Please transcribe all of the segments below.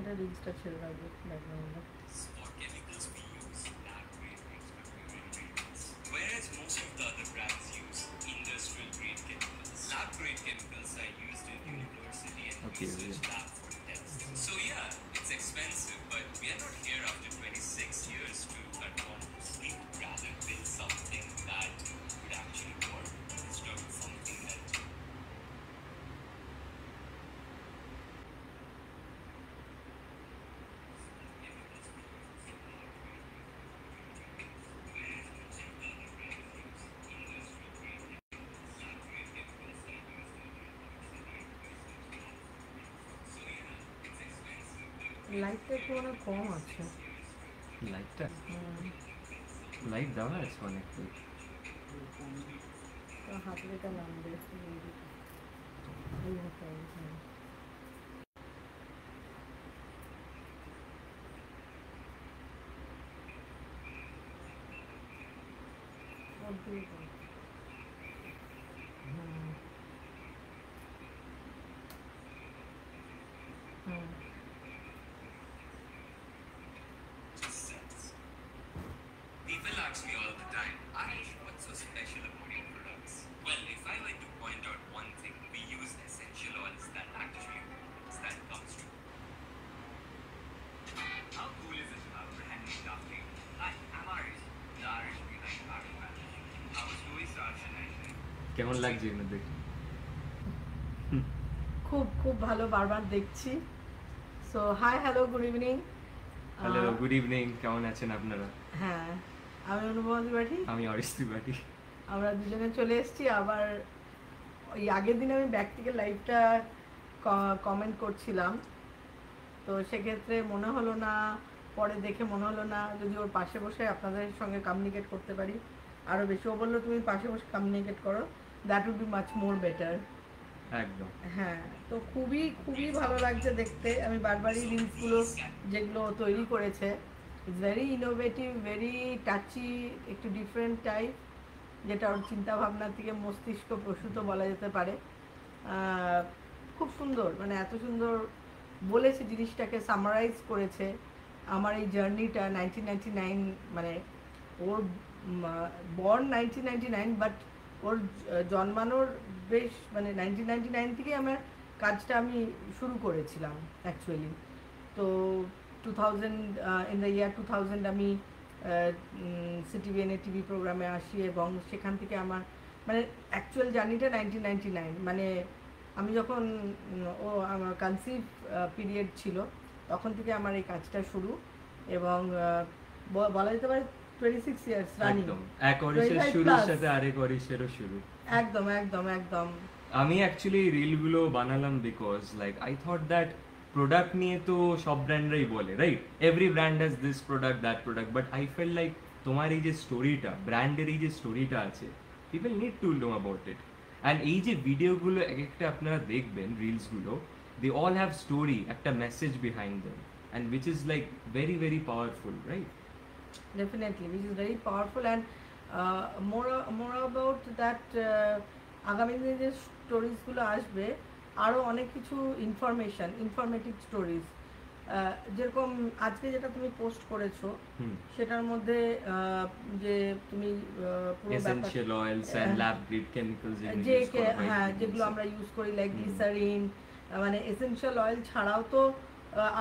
এটা রিলসটা ছেড়ে রাখবো ব্যাকগ্রাউন্ডে। What chemicals we use, lab grade ingredients, whereas most of the other brands use industrial grade chemicals. Lab grade chemicals are used in university and research lab for tests. So yeah, it's expensive, but we are not here after 26 years to cut corners. We'd rather build something that would actually work instead of something that লাইটটা একটু অনেক কম আছে। লাইটটা light দেওয়া আছে অনেকটাই। হাত রেখা নামবে sense. People ask me all the time, Arish, what's so special about your products? Well, if I were to point out one thing, we use essential oils that actually works, that comes to. How cool is it to have a brand name nothing? Hi, I'm Arish, the Irish behind Irish Management. Our story starts in 19. কেমন লাগছে এগুলো দেখে? খুব খুব ভালো, বারবার দেখছি। So hi, hello, good evening. Hello, good evening, কেমন আছেন আপনারা? হ্যাঁ, আমি অনুপমা ত্রিপাঠী, আমি অরিশ ত্রিপাঠী। আমরা দুজনে চলে এসেছি আবার। ওই আগের দিন আমি ব্যাক থেকে লাইভটা কমেন্ট করছিলাম, তো সেক্ষেত্রে মনে হলো না, পরে দেখে মনে হলো না যদি ওর পাশে বসে আপনাদের সঙ্গে কমিউনিকেট করতে পারি আরও বেশি। ও বললো তুমি পাশে বসে কমিউনিকেট করো, that would be much more better. একদম। হ্যাঁ, তো খুবই খুবই ভালো লাগছে দেখতে। আমি বারবারই রিলসগুলো যেগুলো তৈরি করেছে, it's very innovative, very touchy, একটু ডিফারেন্ট টাইপ, যেটা ওর চিন্তাভাবনা থেকে মস্তিষ্ক প্রসূত বলা যেতে পারে। খুব সুন্দর, মানে এত সুন্দর বলেছে, জিনিসটাকে সামারাইজ করেছে। আমার এই জার্নিটা 1999, মানে ওর বর্ন 1999, বাট ওর জন্মানোর বেশ মানে 1999 থেকে আমার কাজটা আমি শুরু করেছিলাম অ্যাকচুয়ালি। তো 2000, ইন দ্য ইয়ার 2000 আমি সিটিভিএনএ টিভি প্রোগ্রামে আসি, এবং সেখান থেকে আমার মানে অ্যাকচুয়াল জার্নিটা 1999, মানে আমি যখন ও আমার কনসিভ পিরিয়ড ছিল তখন থেকে আমার এই কাজটা শুরু, এবং বলা যেতে পারে 26 ইয়ার্স রানিং। একদম, এক অরিশের শুরুর সাথে আরেক অরিশেরও শুরু। একদম একদম একদম। আমি অ্যাকচুয়ালি রিলগুলো বানালাম because like I thought that product নিয়ে তো সব ব্র্যান্ডরাই বলে, right? Every brand has this product, that product, but I fail like তোমার এই যে স্টোরিটা, ব্র্যান্ডের এই যে স্টোরিটা আছে, people need to know about it. And এই যে ভিডিওগুলো এক একটা আপনারা দেখবেন, রিলসগুলো, দে অল হ্যাভ স্টোরি, একটা message behind them, and which is like very very powerful, right? Definitely, which is very powerful, and more about that, আগামী দিনে যে স্টোরিজগুলো আসবে আরও অনেক কিছু ইনফরমেটিভ স্টোরিজ, যেরকম আজকে যেটা তুমি পোস্ট করেছো সেটার মধ্যে যে তুমি পুরো essential oils and lab grade chemicals যে হ্যাঁ যেগুলো আমরা ইউজ করি, লাইক গ্লিসারিন, মানে এসেনশিয়াল অয়েল ছাড়াও তো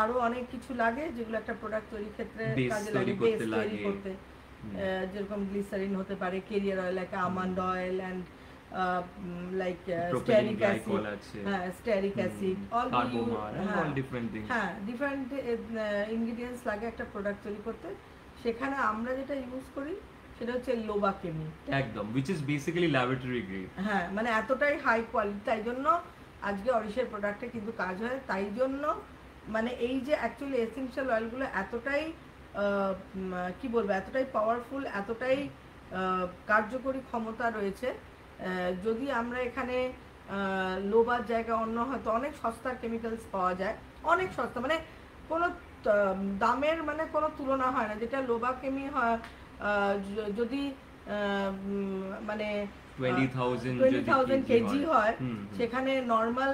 আরো অনেক কিছু লাগে যেগুলো একটা প্রোডাক্ট তৈরির ক্ষেত্রে কাজে লাগে, বেস তৈরি করতে। যেরকম গ্লিসারিন হতে পারে, career oil, like almond oil, and like stearic acid, stearic acid, all different things, different ingredients লাগে একটা প্রোডাক্ট তৈরি করতে। সেখানে আমরা যেটা ইউজ করি সেটা হচ্ছে লোবা কেমি, একদম, which is basically laboratory grade। হ্যাঁ, মানে এতটাই হাই কোয়ালিটি, তাই জন্য আজকে অরিশের প্রোডাক্টে কিন্তু কাজ হয়। তাই জন্য মানে এই যে অ্যাকচুয়ালি এসেনশিয়াল অয়েলগুলো এতটাই কি বলবো, এতটাই পাওয়ারফুল, এতটাই কার্যকরী ক্ষমতা রয়েছে। যদি আমরা এখানে লোবার জায়গা অন্য হয়তো অনেক সস্তার কেমিক্যালস পাওয়া যায়, অনেক সস্তা, মানে কোনো দামের মানে কোনো তুলনা হয় না। যেটা লোবা কেমি হয় যদি মানে 20,000 কেজি হয়, সেখানে নর্মাল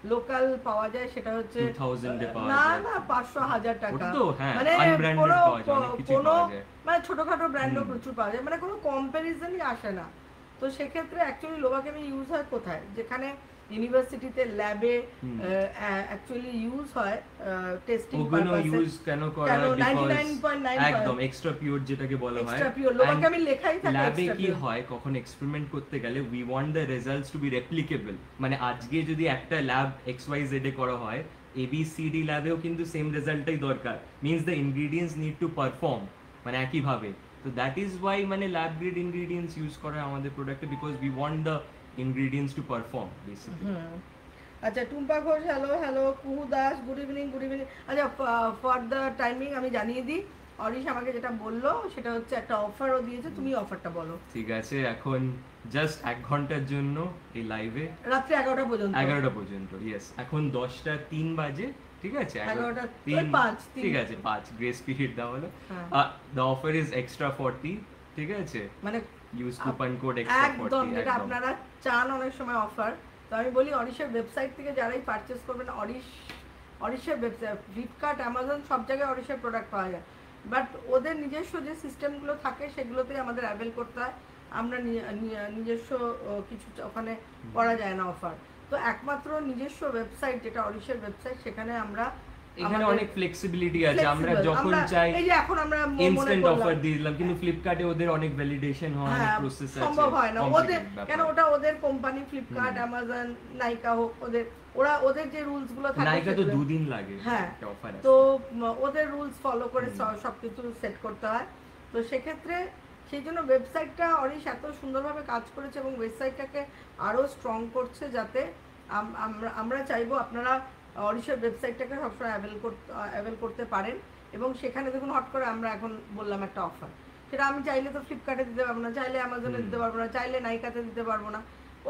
লোকাল পাওয়া যায় সেটা হচ্ছে 2000 এ পাওয়া না যায়। না 500-1000 টাকা। ওটা তো হ্যাঁ, মানে unbranded কোনো পাওয়া যায়, অনেক কিছুই কোনো পাওয়া যায়। মানে ছোটখাটো ব্র্যান্ডও হুম। প্রচুর পাওয়া যায়, মানে কোনো কম্প্যারিজনই আসে না। তো সেক্ষেত্রে অ্যাকচুয়ালি লোবাকেমি ইউজ হয় কোথায়, যেখানে ইউনিভার্সিটিতে ল্যাবে হুম। অ্যাকচুয়ালি ইউজ হয় টেস্টিং ওগুলো পারপাসে। ইউজ কেন করা কেন হয়? বিকজ 99.9 একদম এক্সট্রা পিওর যেটাকে বলা হয়। এক্সট্রা পিওর লোবাকেমি লেখাই থাকে ল্যাবে এক্সট্রা কি পিওর। হয়, কখন এক্সপেরিমেন্ট করতে গেলে we want the results to be replicable. মানে আজকে যদি একটা ল্যাব XYZ এ করা হয়, ABCD ল্যাবেও কিন্তু সেম রেজাল্টটাই দরকার। Means the ingredients need to perform, মানে একইভাবে। তো দ্যাট ইজ ওয়াই মানে ল্যাব গ্রেড ইনগ্রিডিয়েন্টস ইউজ করা হয় আমাদের প্রোডাক্টে, because we want the ingredients to perform basically. আচ্ছা, টুম্পা ঘোষ হ্যালো হ্যালো, কুহু Das good evening good evening. আচ্ছা, ফর দ্য টাইমিং আমি জানিয়ে দিই, অরিশ আমাকে যেটা বললো সেটা হচ্ছে একটা অফারও দিয়েছে, তুমি অফারটা বলো। ঠিক আছে, এখন জাস্ট 1 ঘন্টার জন্য এই লাইভে রাত্রি 11টা পর্যন্ত। 11টা পর্যন্ত, ইয়েস। এখন 10টা 3 বাজে, ঠিক আছে? 11টা 3, 5, ঠিক আছে, 5 গ্রেস পিরিয়ড দেওয়া হলো। হ্যাঁ। দ্য অফার ইজ এক্সট্রা 40, ঠিক আছে? মানে ইউজ কুপন কোড এক্সট্রা 40। একদম যেটা একদম। আপনারা চান অনেক সময় অফার। তো আমি বলি অরিশের ওয়েবসাইট থেকে যারাই পারচেস করবেন, অরিশের ওয়েবসাইট, ফ্লিপকার্ট, অ্যামাজন সব জায়গায় অরিশের প্রোডাক্ট পাওয়া যায়। বাট ওদের নিজস্ব যে সিস্টেমগুলো থাকে সেগুলোতেই আমাদের অ্যাভেল করতে হয়। আমরা নিজস্ব কিছু ওখানে করা যায় না অফার। তো একমাত্র নিজস্ব ওয়েবসাইট যেটা অরিশের ওয়েবসাইট, সেখানে আমরা এখানে অনেক ফ্লেক্সিবিলিটি আছে, আমরা flexible, যখন আমরা- চাই এই যে এখন আমরা মনে ইনস্ট্যান্ট করলাম- অফার দিয়ে দিলাম, কিন্তু ফ্লিপকার্টে ওদের অনেক ভ্যালিডেশন হয়, অনেক হ্যাঁ, প্রসেস আছে, সম্ভব হয় না ওদের, complicated ব্যাপার। কেন ওটা ওদের কোম্পানি, ফ্লিপকার্ট, অ্যামাজন, নাইকা হোক, ওদের যে রুলস গুলো থাকে নাইকা তো সেগুলো- 2 দিন লাগে হ্যাঁ, একটা অফার আছে। তো ওদের রুলস ফলো করে সবকিছু সেট করতে হয়। তো সেক্ষেত্রে সেই জন্য ওয়েবসাইটটা অরিশ এত সুন্দরভাবে কাজ করেছে এবং ওয়েবসাইটটাকে আরো স্ট্রং করছে, যাতে আমরা চাইবো আপনারা অরিশের ওয়েবসাইটটাকে সবসময় অ্যাভেল করতে পারেন। এবং সেখানে দেখুন হট করে আমরা এখন বললাম একটা অফার, সেটা আমি চাইলে তো ফ্লিপকার্টে দিতে পারবো না, চাইলে অ্যামাজনে দিতে পারবো না, চাইলে নাইকাতে দিতে পারবো না।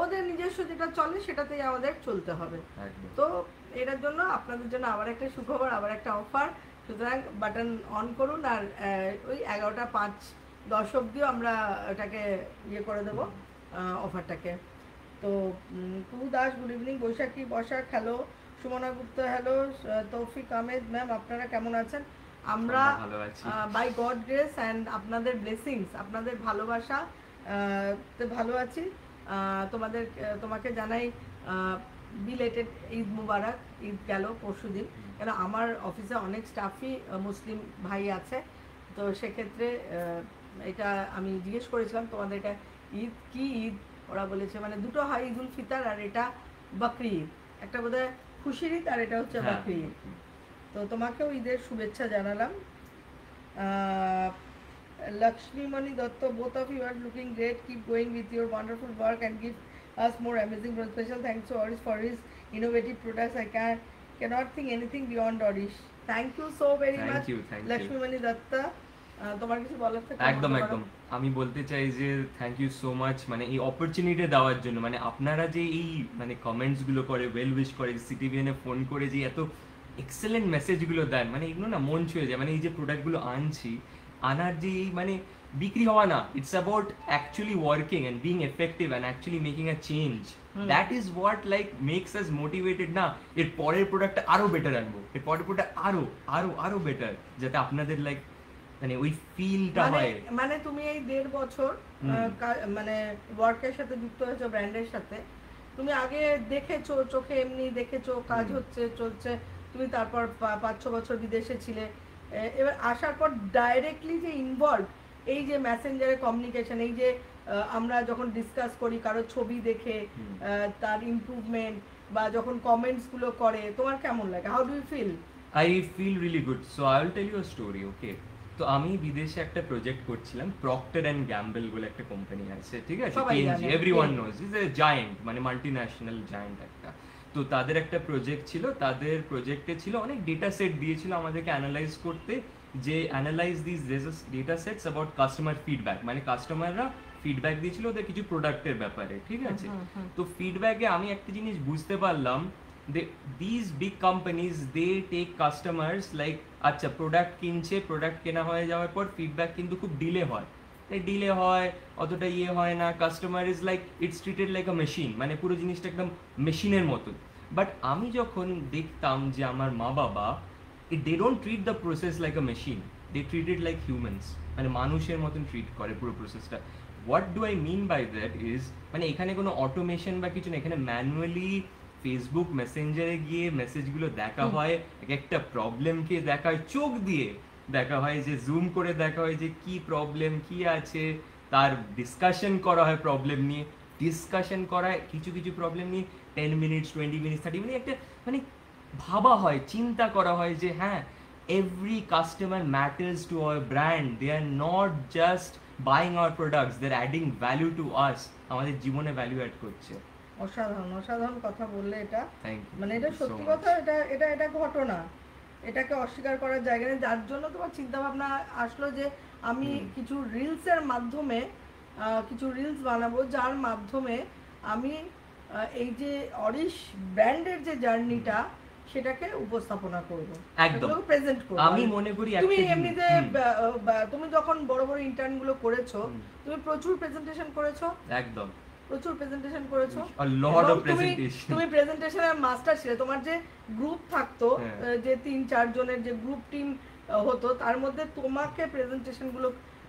ওদের নিজস্ব যেটা চলে সেটাতেই আমাদের চলতে হবে। একদম। তো এটার জন্য আপনাদের জন্য আবার একটা সুখবর, আবার একটা অফার। সুতরাং বাটন অন করুন, আর ওই 11টা 5-10 অবধিও আমরা এটাকে ইয়ে করে দেবো অফারটাকে। তো কুহু দাস গুড ইভিনিং, বৈশাখী বসাক হ্যালো, সুমনা গুপ্ত হ্যালো, তৌফিক আহমেদ ম্যাম আপনারা কেমন আছেন? আমরা ভালো আছি। বাই গড গ্রেস অ্যান্ড আপনাদের ব্লেসিংস, আপনাদের ভালোবাসা তে ভালো আছি। তোমাকে জানাই বিলেটেড ঈদ মুবারক। ঈদ গেল পরশুদিন, কেন আমার অফিসে অনেক স্টাফই মুসলিম ভাই আছে। তো সেক্ষেত্রে এটা আমি জিজ্ঞেস করেছিলাম তোমাদের এটা ঈদ কি ঈদ, ওরা বলেছে মানে দুটো হয়, ঈদ উল ফিতর আর এটা বকরি ঈদ। একটা বোধহয় খুশির ঈদ আর এটা হচ্ছে হ্যাঁ, বকরি ঈদ। তো তোমাকেও ঈদের শুভেচ্ছা জানালাম। Lakshmimani Datta, both of you are looking great. Keep going with your wonderful work and give us more amazing work. Special thanks to Orish for his innovative products. I cannot think anything beyond Orish. Thank you so very Thank much, you, thank you. Lakshmimani Datta. তোমার কিছু বলার থাকে? একদম একদম, আমি বলতে চাই যে থ্যাংক ইউ সো মাচ, মানে এই অপরচুনিটি দেওয়ার জন্য। মানে আপনারা যে এই মানে কমেন্টস গুলো করে, ওয়েল উইশ করে, সিটিভিএনে ফোন করে যে এত এক্সেলেন্ট মেসেজগুলো দেন, মানে এগুলো না মন ছুঁয়ে যায়। মানে এই যে প্রোডাক্টগুলো আনার যে এই মানে বিক্রি হওয়া না, it's about actually working and being effective and actually making a change. That is what like makes us motivated, না এর পরের প্রোডাক্টটা আরো বেটার আনবো, এর পরের প্রোডাক্ট আরো আরো আরো বেটার, যাতে আপনাদের লাইক মানে ওই ফিলটা হয়। মানে তুমি এই 1.5 বছর মানে ওয়ার্কের সাথে যুক্ত হয়েছো, ব্র্যান্ডের সাথে। তুমি আগে দেখেছো, চোখে এমনি দেখেছো কাজ হচ্ছে চলছে, তুমি তারপর 5-6 বছর বিদেশে ছিলে। এবার আসার পর ডাইরেক্টলি যে ইনভলভ, এই যে মেসেঞ্জারে কমিউনিকেশন, এই যে আমরা যখন ডিসকাস করি কারো ছবি দেখে তার ইমপ্রুভমেন্ট বা যখন কমেন্টস গুলো করে, তোমার কেমন লাগে? How do you feel? I feel really good. So I will tell you a story, okay? তো আমি বিদেশে একটা প্রজেক্ট করছিলাম, প্রক্টর অ্যান্ড গ্যাম্বেল বলে একটা কোম্পানি আছে, ঠিক আছে? PNG, everyone knows, is a giant, মানে মাল্টিন্যাশনাল জায়ান্ট একটা। তো তাদের একটা প্রজেক্ট ছিল, তাদের প্রজেক্টে ছিল অনেক ডেটা সেট দিয়েছিল আমাদেরকে অ্যানালাইজ করতে, যে analyse this data sets about customer feedback. মানে কাস্টমাররা ফিডব্যাক দিয়েছিল ওদের কিছু প্রোডাক্টের ব্যাপারে, ঠিক আছে? তো ফিডব্যাকে আমি একটা জিনিস বুঝতে পারলাম, these big companies, they take customers like আচ্ছা প্রোডাক্ট কিনছে, প্রোডাক্ট কেনা হয়ে যাওয়ার পর ফিডব্যাক কিন্তু খুব ডিলে হয়, অতটা ইয়ে হয় না। Customer is like it's treated like a machine, মানে পুরো জিনিসটা একদম মেশিনের মতো। বাট আমি যখন দেখতাম যে আমার মা বাবা they don't treat the process like a machine, they treat it like humans, মানে মানুষের মতন ট্রিট করে পুরো প্রসেসটা। What do I mean by that is, মানে এখানে কোনো অটোমেশন বা কিছু না, এখানে ম্যানুয়ালি ফেসবুক মেসেঞ্জারে গিয়ে মেসেজগুলো দেখা হয়, এক একটা প্রবলেমকে দেখা হয় চোখ দিয়ে, দেখা হয় যে জুম করে দেখা হয় যে কি প্রবলেম কি আছে, তার ডিসকাশন করা হয় প্রবলেম নিয়ে, ডিসকাশন করা হয় কিছু কিছু প্রবলেম নিয়ে 10 মিনিটস 20 মিনিটস 30 মিনিট একটা মানে ভাবা হয়, চিন্তা করা হয় যে হ্যাঁ every customer matters to our brand, they are not just buying our products, they're adding value to us, আমাদের জীবনে ভ্যালু অ্যাড করছে। অসাধারণ অসাধারণ কথা বললে এটা, থ্যাংক ইউ, মানে এটা সত্যি কথা, এটা এটা এটা ঘটনা, এটাকে অস্বীকার করার জায়গা নেই। যার জন্য তোমার চিন্তা ভাবনা আসলো যে আমি কিছু রিলসের মাধ্যমে কিছু রিলস বানাবো, যার মাধ্যমে আমি এই যে অরিশ ব্র্যান্ডের যে জার্নিটা সেটাকে উপস্থাপনা করব, একদম প্রেজেন্ট করব। আমি মনে করি তুমি একটা এমনিতে তুমি যখন বড় বড় ইন্টার্ন গুলো করেছো, তুমি প্রচুর প্রেজেন্টেশন করেছো, একদম প্রচুর প্রেজেন্টেশন করেছো, a lot of এবং presentation, তুমি প্রেজেন্টেশনের মাস্টার ছিলে। তোমার যে গ্রুপ থাকতো, যে 3-4 জনের যে গ্রুপ টিম হতো, তার মধ্যে তোমাকে প্রেজেন্টেশন গুলো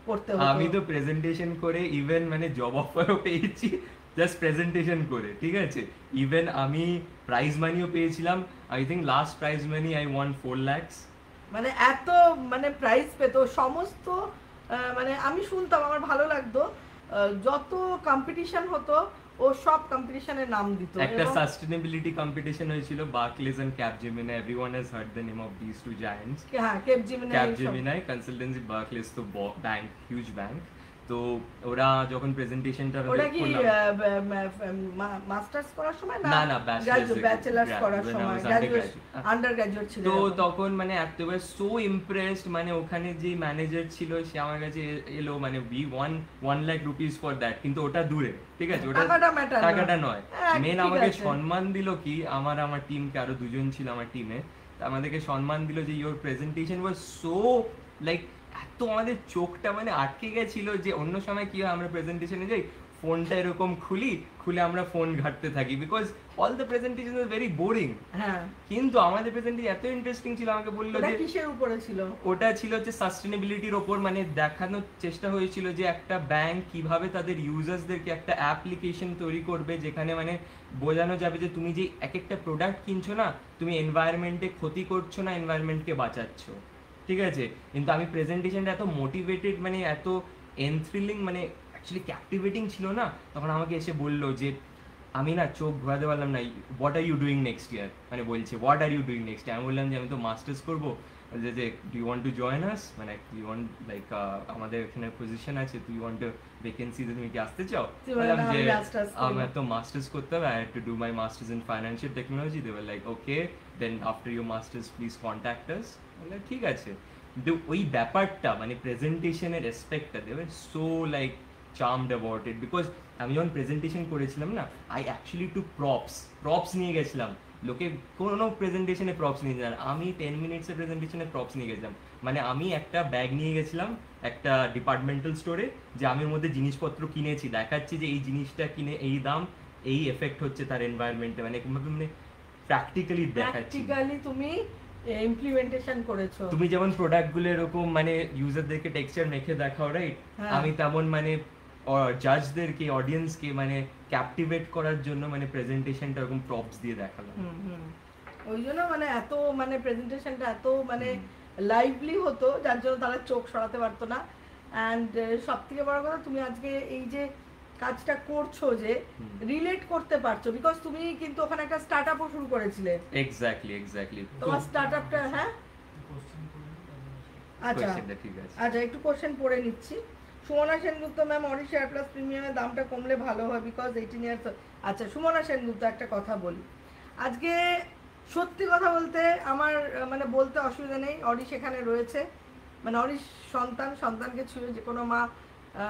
করতে হতো। আমি তো প্রেজেন্টেশন করে ইভেন মানে জব অফারও পেয়েছি জাস্ট প্রেজেন্টেশন করে, ঠিক আছে। ইভেন আমি প্রাইজ মানিও পেয়েছিলাম, I think last prize money I one 4 lakhs। মানে এত মানে প্রাইজ পেতো সমস্ত, মানে আমি শুনতাম, আমার ভালো লাগতো, যত কম্পিটিশন হতো ও সব কম্পিটিশনের নাম দিত। একটা সাস্টেনেবিলিটি কম্পিটিশন হয়েছিল, Barclays and Capgemini, everyone has heard the name of this two giants. হ্যাঁ, ক্যাপজেমিনাই কনসালটেন্সি, বার্কলেজ তো ব্যাংক, হিউজ ব্যাংক। তো ওরা যখন প্রেজেন্টেশনটা ওটা কি মাস্টার্স করার সময় না না ব্যাচেলার্স করার সময়, আন্ডার গ্র্যাজুয়েট ছিল। তো তখন মানে একেবারে সো ইমপ্রেসড, মানে ওখানে যে ম্যানেজার ছিল সে আমার কাছে এলো, মানে we want 1 lakh rupees for that, কিন্তু ওটা দূরে, ঠিক আছে, ওটা টাকাটা নয়, মেন আমাকে সম্মান দিল কি, আমার টিমকে, আরো 2 জন ছিল আমার টিমে, আমাদেরকে সম্মান দিল যে your presentation was so like, এত আমাদের চোখটা মানে আটকে গেছিল যে অন্য সময় কি হয় আমরা প্রেজেন্টেশনে যাই, ফোনটা এরকম খুলে আমরা ফোন ঘাঁটতে থাকি, because all the presentation was very boring. হ্যাঁ, কিন্তু আমাদের প্রেজেন্টেশন এত ইন্টারেস্টিং ছিল, আমাকে বললো যে কিসের উপরে ছিল, ওটা ছিল হচ্ছে সাস্টেনেবিলিটির ওপর, মানে দেখানোর চেষ্টা হয়েছিল যে একটা ব্যাংক কিভাবে তাদের ইউজার্সদেরকে একটা অ্যাপ্লিকেশন তৈরি করবে, যেখানে মানে বোঝানো যাবে যে তুমি যে এক একটা প্রোডাক্ট কিনছো না, তুমি এনভায়রনমেন্টে ক্ষতি করছো না, এনভায়রনমেন্টকে বাঁচাচ্ছ, ঠিক আছে। কিন্তু আমি প্রেজেন্টেশনটা এত মোটিভেটেড, মানে এত এনথ্রিলিং, মানে অ্যাকচুয়ালি ক্যাপটিভেটিং ছিল না, তখন আমাকে এসে বললো যে আমি না চোখ ঘোরাতে পারলাম না, what are you doing next year, মানে বলছে what are you doing next year. আমি বললাম যে আমি তো মাস্টার্স করবো, যে do you want to join us, মানে ইউ ওয়ান্ট লাইক আমাদের এখানে পজিশন আছে, তুই ওয়ান্ট ভ্যাকেন্সিতে তুমি কি আসতে চাও? বললাম যে আমার তো মাস্টার্স করতে হবে, I had to do my masters in financial technology. They were like okay, then after your masters please contact us. বললাম ঠিক আছে। কিন্তু ওই ব্যাপারটা মানে প্রেজেন্টেশনের রেসপেক্টটা, they were so like charmed about it, because আমি যখন প্রেজেন্টেশন করেছিলাম না, আই অ্যাকচুয়ালি টু প্রপস নিয়ে গেছিলাম। লোকে কোনো প্রেজেন্টেশনে প্রপস নিয়ে যায়, আমি 10 মিনিটসের প্রেজেন্টেশনে প্রপস নিয়ে গেছিলাম। মানে আমি একটা ব্যাগ নিয়ে গেছিলাম একটা ডিপার্টমেন্টাল স্টোরে, যে আমি ওর মধ্যে জিনিসপত্র কিনেছি, দেখাচ্ছি যে এই জিনিসটা কিনে এই দাম, এই এফেক্ট হচ্ছে তার এনভায়রনমেন্টে, মানে প্র্যাকটিক্যালি দেখাচ্ছি। তুমি ইমপ্লিমেন্টেশন করেছো। তুমি যেমন প্রোডাক্টগুলো এরকম মানে ইউজারদেরকে টেক্সচার মেখে দেখাও, রাইট, আমি তেমন মানে জাজদেরকে, অডিয়েন্সকে মানে ক্যাপটিভেট করার জন্য মানে প্রেজেন্টেশনটা এরকম প্রপস দিয়ে দেখালাম। ওই জন্য মানে এত মানে প্রেজেন্টেশনটা এত মানে লাইভলি হতো, যার জন্য তারা চোখ সরাতে পারতো না। অ্যান্ড সব থেকে বড় কথা, তুমি আজকে এই যে কাজটা করছো, যে রিলেট করতে পারছো, বিকজ তুমি কিন্তু ওখানে একটা স্টার্টআপও শুরু করেছিলে। এক্স্যাক্টলি তোমার স্টার্টআপটা, হ্যাঁ আচ্ছা ঠিক আছে, আচ্ছা একটু কোশ্চেন পড়ে নিচ্ছি। Sumana Sengupta ma'am, Arish air plus প্রিমিয়ামের দামটা কমলে ভালো হয়, বিকজ 18 ইয়ার্স। আচ্ছা সুমনা সেনগুপ্ত, একটা কথা বলি, আজকে সত্যি কথা বলতে আমার মানে বলতে অসুবিধা নেই, অরিশ এখানে রয়েছে, মানে অরিশ সন্তানকে ছুঁয়ে যে কোনো মা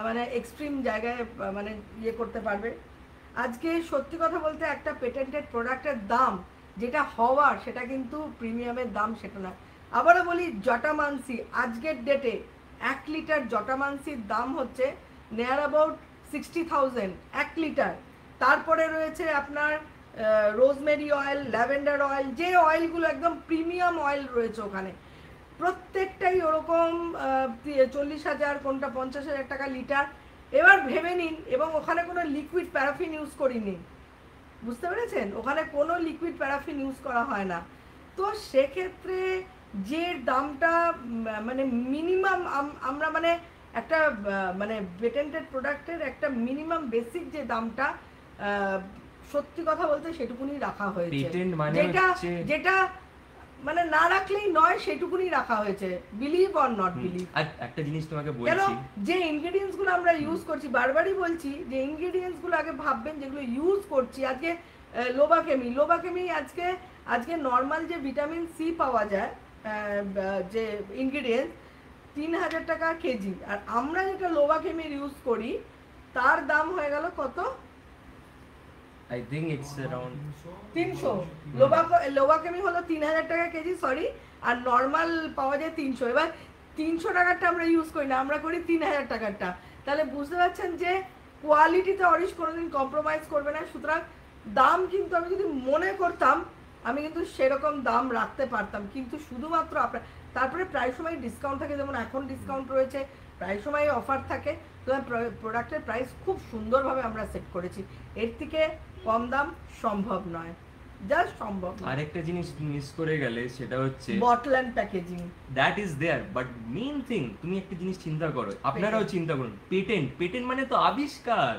মানে এক্সট্রিম জায়গায় মানে ইয়ে করতে পারবে। আজকে সত্যি কথা বলতে একটা পেটেন্টেড প্রোডাক্টের দাম যেটা হওয়ার, সেটা কিন্তু প্রিমিয়ামের দাম সেটা না। আবারও বলি, জটামানসি আজকের ডেটে 1 লিটার জটামানসির দাম হচ্ছে নিয়ার অ্যাবাউট 60,000 1 লিটার। তারপরে রয়েছে আপনার রোজমেরি অয়েল, ল্যাভেন্ডার অয়েল, যে অয়েলগুলো একদম প্রিমিয়াম অয়েল রয়েছে ওখানে, প্রত্যেকটাই ওরকম 40,000, কোনটা 50,000 টাকা লিটার। এবার ভেবে নিন, এবং ওখানে কোনো লিকুইড প্যারাফিন ইউজ করিনি, বুঝতে পেরেছেন, ওখানে কোনো লিকুইড প্যারাফিন ইউজ করা হয় না। তো সেক্ষেত্রে যে দামটা মানে মিনিমাম আমরা মানে একটা মানে পেটেন্টেড প্রোডাক্টের একটা মিনিমাম বেসিক যে দামটা, সত্যি কথা বলতে সেটুকুনি রাখা হয়েছে, পেটেন্ট মানে যেটা হচ্ছে- যেটা মানে না রাখলেই নয়, সেটুকুনি রাখা হয়েছে, বিলিভ অর নট বিলিভ। আর একটা জিনিস তোমাকে কেন, বলছি, যে ইনগ্রেডিয়েন্টস গুলো আমরা ইউজ করছি, বারবারই বলছি যে ইনগ্রেডিয়েন্টস গুলো আগে ভাববেন যেগুলো ইউজ করছি। আজকে লোবাকেমি আজকে নর্মাল যে ভিটামিন সি পাওয়া যায়, যে ইনগ্রেডিয়েন্টস 3,000 টাকা কেজি, আর আমরা যেটা লোবাকেমির ইউজ করি তার দাম হয়ে গেল কত, আই থিঙ্ক ইটস অ্যারাউন্ড 300। লোবাকেমি হলো 3,000 টাকা কেজি, সরি, আর নর্মাল পাওয়া যায় 300। এবার 300 টাকারটা আমরা ইউজ করি না, আমরা করি 3,000 টাকারটা। তাহলে বুঝতে পারছেন যে কোয়ালিটিতে অরিশ কোনোদিন কম্প্রোমাইজ করবে না। সুতরাং দাম কিন্তু আমি যদি মনে করতাম, আমি কিন্তু সেরকম দাম রাখতে পারতাম, কিন্তু শুধুমাত্র আপনার, তারপরে প্রায় সময় ডিসকাউন্ট থাকে, যেমন এখন ডিসকাউন্ট রয়েছে, প্রায় সময় অফার থাকে। তো প্রোডাক্টের প্রাইস খুব সুন্দরভাবে আমরা সেট করেছি, এর থেকে কম দাম সম্ভব নয়, জাস্ট সম্ভব নয়। আরেকটা জিনিস মিস করে গেলে, সেটা হচ্ছে bottle and packaging, that is there, but main thing, তুমি একটা জিনিস চিন্তা করো, আপনারাও চিন্তা করুন, পেটেন্ট মানে তো আবিষ্কার,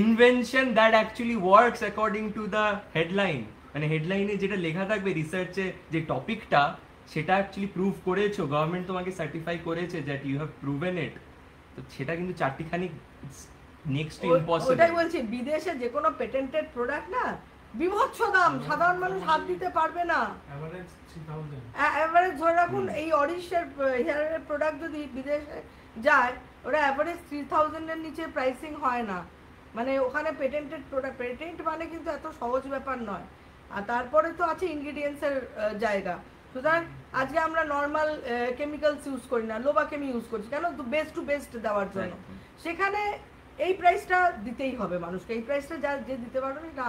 invention that actually works according to the headline. মানে হেডলাইনে যেটা লেখা থাকবে, রিসার্চে যে টপিকটা, সেটা অ্যাকচুয়ালি প্রুভ করেছো, গভর্নমেন্ট তোমাকে সার্টিফাই করেছে দ্যাট ইউ হ্যাভ প্রুভেন ইট। তো সেটা কিন্তু চারটিখানি নেক্সট টু ইম্পসিবল। ওটাই বলছি, বিদেশে যে কোনো পেটেন্টেড প্রোডাক্ট না বিভৎস দাম, সাধারণ মানুষ হাত দিতে পারবে না। এভারেজ ধরে রাখুন, এই অরিশের হেয়ারের প্রোডাক্ট যদি বিদেশে যায়, ওরা অ্যাভারেজ 3,000 এর নিচে প্রাইসিং হয় না। মানে ওখানে পেটেন্টেড প্রোডাক্ট, পেটেন্ট মানে কিন্তু এত সহজ ব্যাপার নয়। আর তারপরে তো আছে ইনগ্রিডিয়েন্টসের জায়গা। সুতরাং আজকে আমরা নর্মাল কেমিক্যালস ইউজ করি না, লোবাকেমি ইউজ করছি, কেন, বেস্ট টু বেস্ট দেওয়ার জন্য। সেখানে এই প্রাইসটা দিতেই হবে মানুষকে, এই প্রাইসটা যে দিতে পারবে না,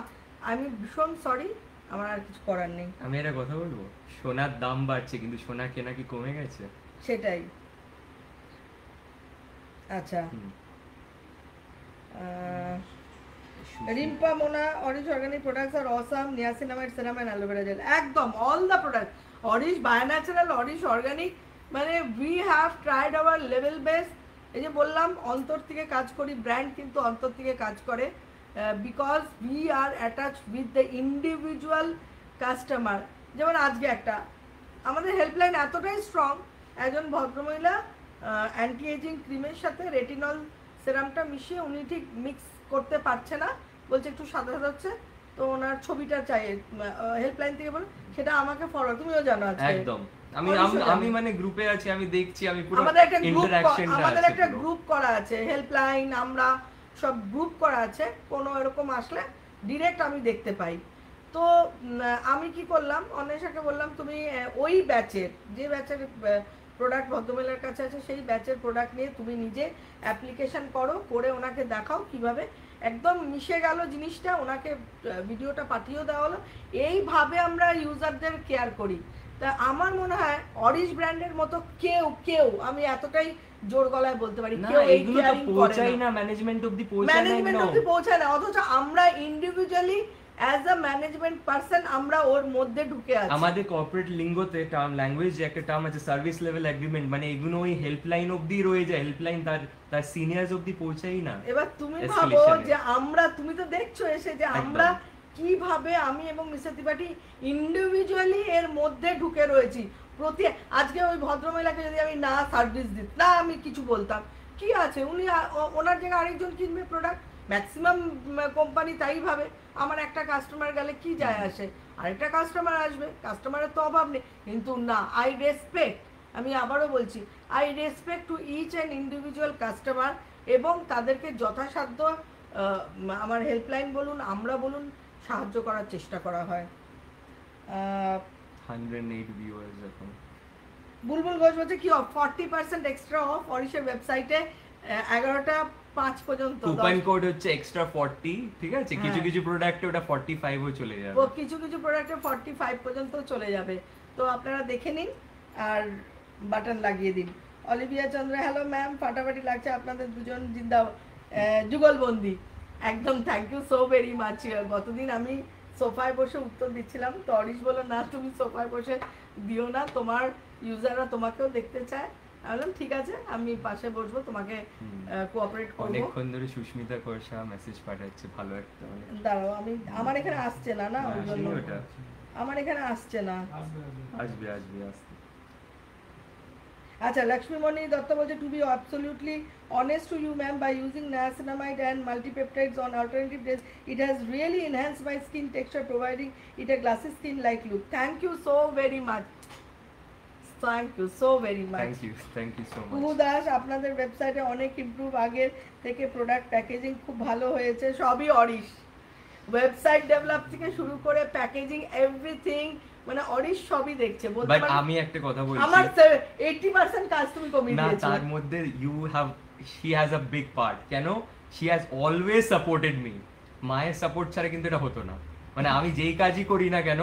আমি ভীষণ সরি, আমার আর কিছু করার নেই। আমি একটা কথা বলবো, সোনার দাম বাড়ছে কিন্তু সোনা কেনা কি কমে গেছে? সেটাই। আচ্ছা, রিম্পা মোনা, অরিশ অর্গানিক প্রোডাক্টস আর awesome, niacinamide serum and aloe vera gel, একদম all the product, Arish bionatural, Arish organic, মানে we have tried our level best. এই যে বললাম, অন্তর থেকে কাজ করি, ব্র্যান্ড কিন্তু অন্তর থেকে কাজ করে, because we are attach with the individual customer. যেমন আজকে একটা আমাদের হেল্পলাইন এতটাই স্ট্রং, একজন ভদ্রমহিলা অ্যান্টি এজিং ক্রিমের সাথে রেটিনল সেরামটা মিশিয়ে উনি ঠিক মিক্স করতে পারছে না, বলছে একটু সাদা সাদা হচ্ছে, তো ওনার ছবিটা চাই, হেল্পলাইন থেকে বলে, সেটা আমাকে ফরওয়ার্ড, তুমিও জানো আজকে একদম। আমি মানে গ্রুপে আছি, আমি দেখছি, আমি পুরো আমাদের একটা গ্রুপ, ইন্টারঅ্যাকশনটা আমাদের আছে একটা পুরো। গ্রুপ করা আছে, হেল্পলাইন, আমরা সব গ্রুপ করা আছে, কোনো এরকম আসলে ডিরেক্ট আমি দেখতে পাই। তো আমি কি করলাম, অন্বেষাকে বললাম, তুমি ওই ব্যাচের, যে ব্যাচের প্রোডাক্ট ভদ্রমহিলার কাছে আছে, সেই ব্যাচের প্রোডাক্ট নিয়ে তুমি নিজে অ্যাপ্লিকেশন করো, করে ওনাকে দেখাও কিভাবে একদম মিশে গেল জিনিসটা, ওনাকে ভিডিওটা পাঠিয়েও দেওয়া হলো। এইভাবে আমরা ইউজারদের কেয়ার করি। তা আমার মনে হয় অরিশ ব্র্যান্ডের মতো কেউ আমি এতটাই জোর গলায় বলতে পারি, না, কেউ এই এগুলো তো কেয়ারিং করে পৌঁছায় না, না, ম্যানেজমেন্ট অবধি পৌঁছায় না, ম্যানেজমেন্ট অবধি পৌঁছায় না, অথচ আমরা individually as a management person আমরা ওর মধ্যে ঢুকে আছি। আমাদের কর্পোরেট লিঙ্গোতে টার্ম ল্যাঙ্গুয়েজ যে একটা টার্ম আছে, সার্ভিস লেভেল এগ্রিমেন্ট, মানে এগুলো ওই হেল্পলাইন অবধি রয়ে যায়, হেল্পলাইন তার সিনিয়র্স অবধি পৌঁছাই না। এবার তুমি ভাবো Escalation এ। যে আমরা, তুমি তো দেখছো এসে যে আমরা কিভাবে, আমি এবং মিস্টার ত্রিপাঠী ইন্ডিভিজুয়ালি এর মধ্যে ঢুকে রয়েছি। আজকে ওই ভদ্রমহিলাকে যদি আমি না সার্ভিস দিত না, আমি কিছু বলতাম, কি আছে, উনি ওনার জায়গায় আরেকজন কিনবে প্রোডাক্ট, ম্যাক্সিমাম কোম্পানি তাই ভাবে, আমার একটা কাস্টমার গেলে কি যায় আসে, আরেকটা কাস্টমার আসবে, কাস্টমারের তো অভাব নেই। কিন্তু না, আই রেসপেক্ট, আমি আবারও বলছি, I respect to each and individual customer, এবং তাদেরকে যথাসাধ্য আমার হেল্পলাইন বলুন, আমরা বলুন, সাহায্য করার চেষ্টা করা হয়। 108 ভিউয়ার্স এখন। বুলবুল ঘোষ বলছে কি 40% এক্সট্রা অফ অরিশের ওয়েবসাইটে, 11টা 5 পর্যন্ত কুপন কোড হচ্ছে এক্সট্রা 40, ঠিক আছে? কিছু হ্যাঁ। কিছু প্রোডাক্টে ওটা 45 ও চলে যাবে। ও কিছু কিছু প্রোডাক্টে 45 পর্যন্ত চলে যাবে, তো আপনারা দেখে নিন আর বাটন লাগিয়ে দিন। অলিভিয়া চন্দ্র, হ্যালো ম্যাম, ফাটাফাটি লাগছে আপনাদের দুজন জিন্দা যুগলবন্দি। একদম thank you so very much. গতদিন আমি সোফায় বসে উত্তর দিচ্ছিলাম, তো অরিশ বলল না তুমি সোফায় বসে দিও না, তোমার ইউজাররা তোমাকেও দেখতে চায়। আমি বললাম ঠিক আছে, আমি পাশে বসবো, তোমাকে কোঅপারেট করবো। অনেকক্ষণ ধরে সুস্মিতা কোষা মেসেজ পাঠাচ্ছে, ভালো একটা মানে দাঁড়াও, আমার এখানে আসছে না, না ওই জন্য ওটা আমার এখানে আসছে না। আসবে আসবে আসবে। আচ্ছা, লক্ষ্মীমণি দত্ত বলছে to be absolutely honest to you ma'am, by using niacinamide and multipeptides on alternative days it has really enhanced my skin texture, providing it a glassy skin like look. Thank you so very much, thank you so very much. Thank you so Kuhu much. Das, আপনাদের ওয়েবসাইটে অনেক improve, আগের থেকে product packaging খুব ভালো হয়েছে, সবই Auris. Website develop থেকে শুরু করে প্যাকেজিং এভরিথিং, মানে অরিশ সবই দেখছে। বলতে বাট পারি আমি একটা কথা বলছি, আমার 80% কাজ তুমি কমিয়ে না দিয়েছো। তার মধ্যে she has a big part, কেন she has always supported me, মায়ের সাপোর্ট ছাড়া কিন্তু এটা হতো না। মানে আমি যেই কাজই করি না কেন,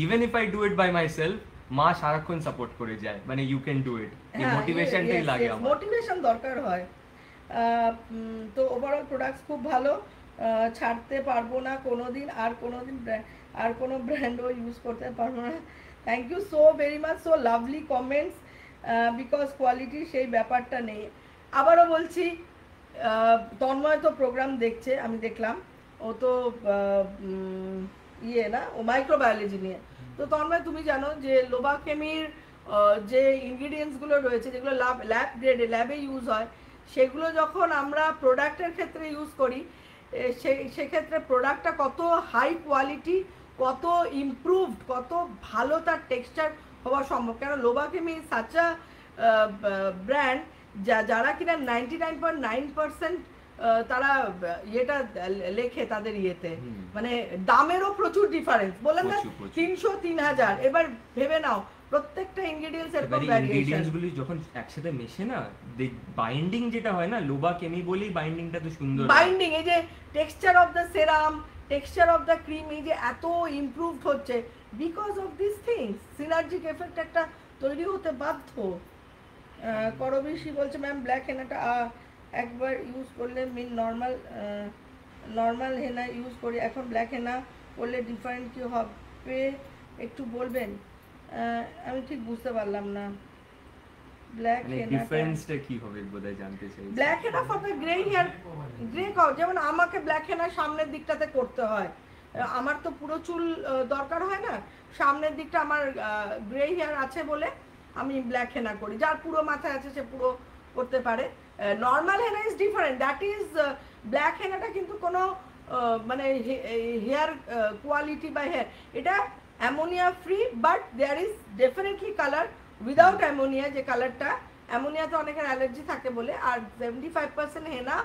even if I do it by myself, মা সারাক্ষণ সাপোর্ট করে যায়, মানে you can do it, এই মোটিভেশনটাই লাগে আমার। মোটিভেশন দরকার হয়। তো ওভারঅল প্রোডাক্টস খুব ভালো, ছাড়তে পারবো না কোনোদিন, আর কোনো ব্র্যান্ডও ইউজ করতে পারবো না। Thank you so very much, so lovely comments, because quality সেই ব্যাপারটা নেই। আবারও বলছি, তন্ময় তো প্রোগ্রাম দেখছে, আমি দেখলাম, ও তো ইয়ে না, ও মাইক্রোবায়োলজি নিয়ে। তো তন্ময় তুমি জানো যে লোবাকেমির যে ইনগ্রিডিয়েন্টসগুলো রয়েছে, যেগুলো ল্যাব গ্রেডে ল্যাবে ইউজ হয়, সেগুলো যখন আমরা প্রোডাক্টের ক্ষেত্রে ইউজ করি, সেক্ষেত্রে প্রোডাক্টটা কত হাই কোয়ালিটি, কত ইমপ্রুভড, কত ভালো তার টেক্সচার হওয়া সম্ভব। কেন লোবাকেমি সাচা ব্র্যান্ড যারা কিনা 99.9% তারা ইয়েটা লেখে তাদের ইয়েতে, মানে দামেরও প্রচুর ডিফারেন্স, বললাম না 300-3000। এবার ভেবে নাও প্রত্যেকটা ইনগ্রেডিয়েন্টস এরকম ভ্যারিয়েশন। ইনগ্রেডিয়েন্টস গুলি যখন একসাথে মেশে না, বাইন্ডিং যেটা হয় না, লোবাকেমি বলি বাইন্ডিংটা তো সুন্দর বাইন্ডিং, এই যে texture of the serum, texture of the cream, এই যে এত ইমপ্রুভড হচ্ছে because of this things, synergic effect একটা তৈরি হতে বাধ্য। করবিশি বলছে ম্যাম ব্ল্যাক হেনাটা একবার ইউজ করলে মিন নর্মাল হেনা ইউজ করি, এখন ব্ল্যাক হেনা করলে ডিফারেন্ট কি হবে একটু বলবেন? আমি ঠিক বুঝতে পারলাম না। ব্ল্যাক মানে হেনা ডিফারেন্সটা কি হবে বোধহয় জানতে চাই। Black henna for the grey hair, যেমন আমাকে ব্ল্যাক হেনা সামনের দিকটাতে করতে হয়, আমার তো পুরো চুল দরকার হয় না, সামনের দিকটা আমার গ্রে হেয়ার আছে বলে আমি ব্ল্যাক হেনা করি। যার পুরো মাথায় আছে সে পুরো করতে পারে। Normal henna is different, that is black হেনাটা কিন্তু কোনো মানে হেয়ার কোয়ালিটি বা হেয়ার, এটা ammonia free, but there is definitely colour without ammonia, যে কালারটা, অ্যামোনিয়াতে অনেকের অ্যালার্জি থাকে বলে। আর 75% হেনা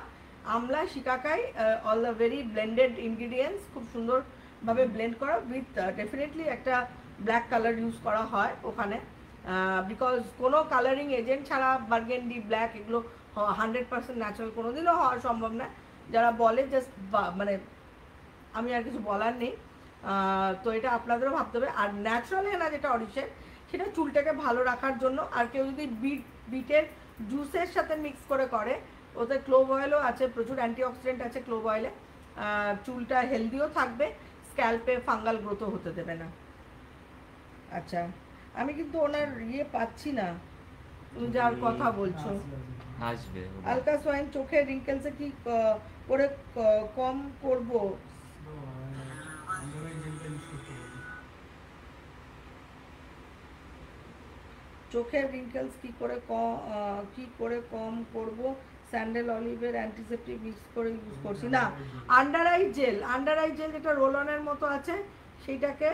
আমলা, shikakai, all the very blended ingredients, খুব সুন্দরভাবে ব্লেন্ড করা উইথ ডেফিনেটলি একটা ব্ল্যাক কালার ইউজ করা হয় ওখানে, বিকজ কোনো কালারিং এজেন্ট ছাড়া বার্গেন্ডি, ব্ল্যাক এগুলো 100% ন্যাচারাল কোনোদিনও হওয়া সম্ভব না। যারা বলে জাস্ট মানে আমি আর কিছু বলার নেই। তো এটা আপনাদেরও ভাবতে হবে। আর ন্যাচারাল হেনা যেটা অরিশের, সেটা চুলটাকে ভালো রাখার জন্য। আর কেউ যদি বিটের জুসের সাথে মিক্স করে, ওতে ক্লোভ অয়েলও আছে, প্রচুর অ্যান্টিঅক্সিডেন্ট আছে ক্লোভ অয়েলে, চুলটা হেলদিও থাকবে, স্ক্যাল্পে ফাঙ্গাল গ্রোথও হতে দেবে না। আচ্ছা, আমি কিন্তু ওনার ইয়ে পাচ্ছি না, তুমি যার কথা বলছো। আসবে আলকা সোয়াইন, চোখের রিঙ্কেলসে কি করে কম করব? চোখের রিঙ্কেলস কি করে কম করব? স্যান্ডেল অলিভের অ্যান্টিসেপ্টিক মিক্স করে ইউজ করছি। না, আন্ডার আই জেল যেটা রোল অনের মতো আছে, সেইটাকে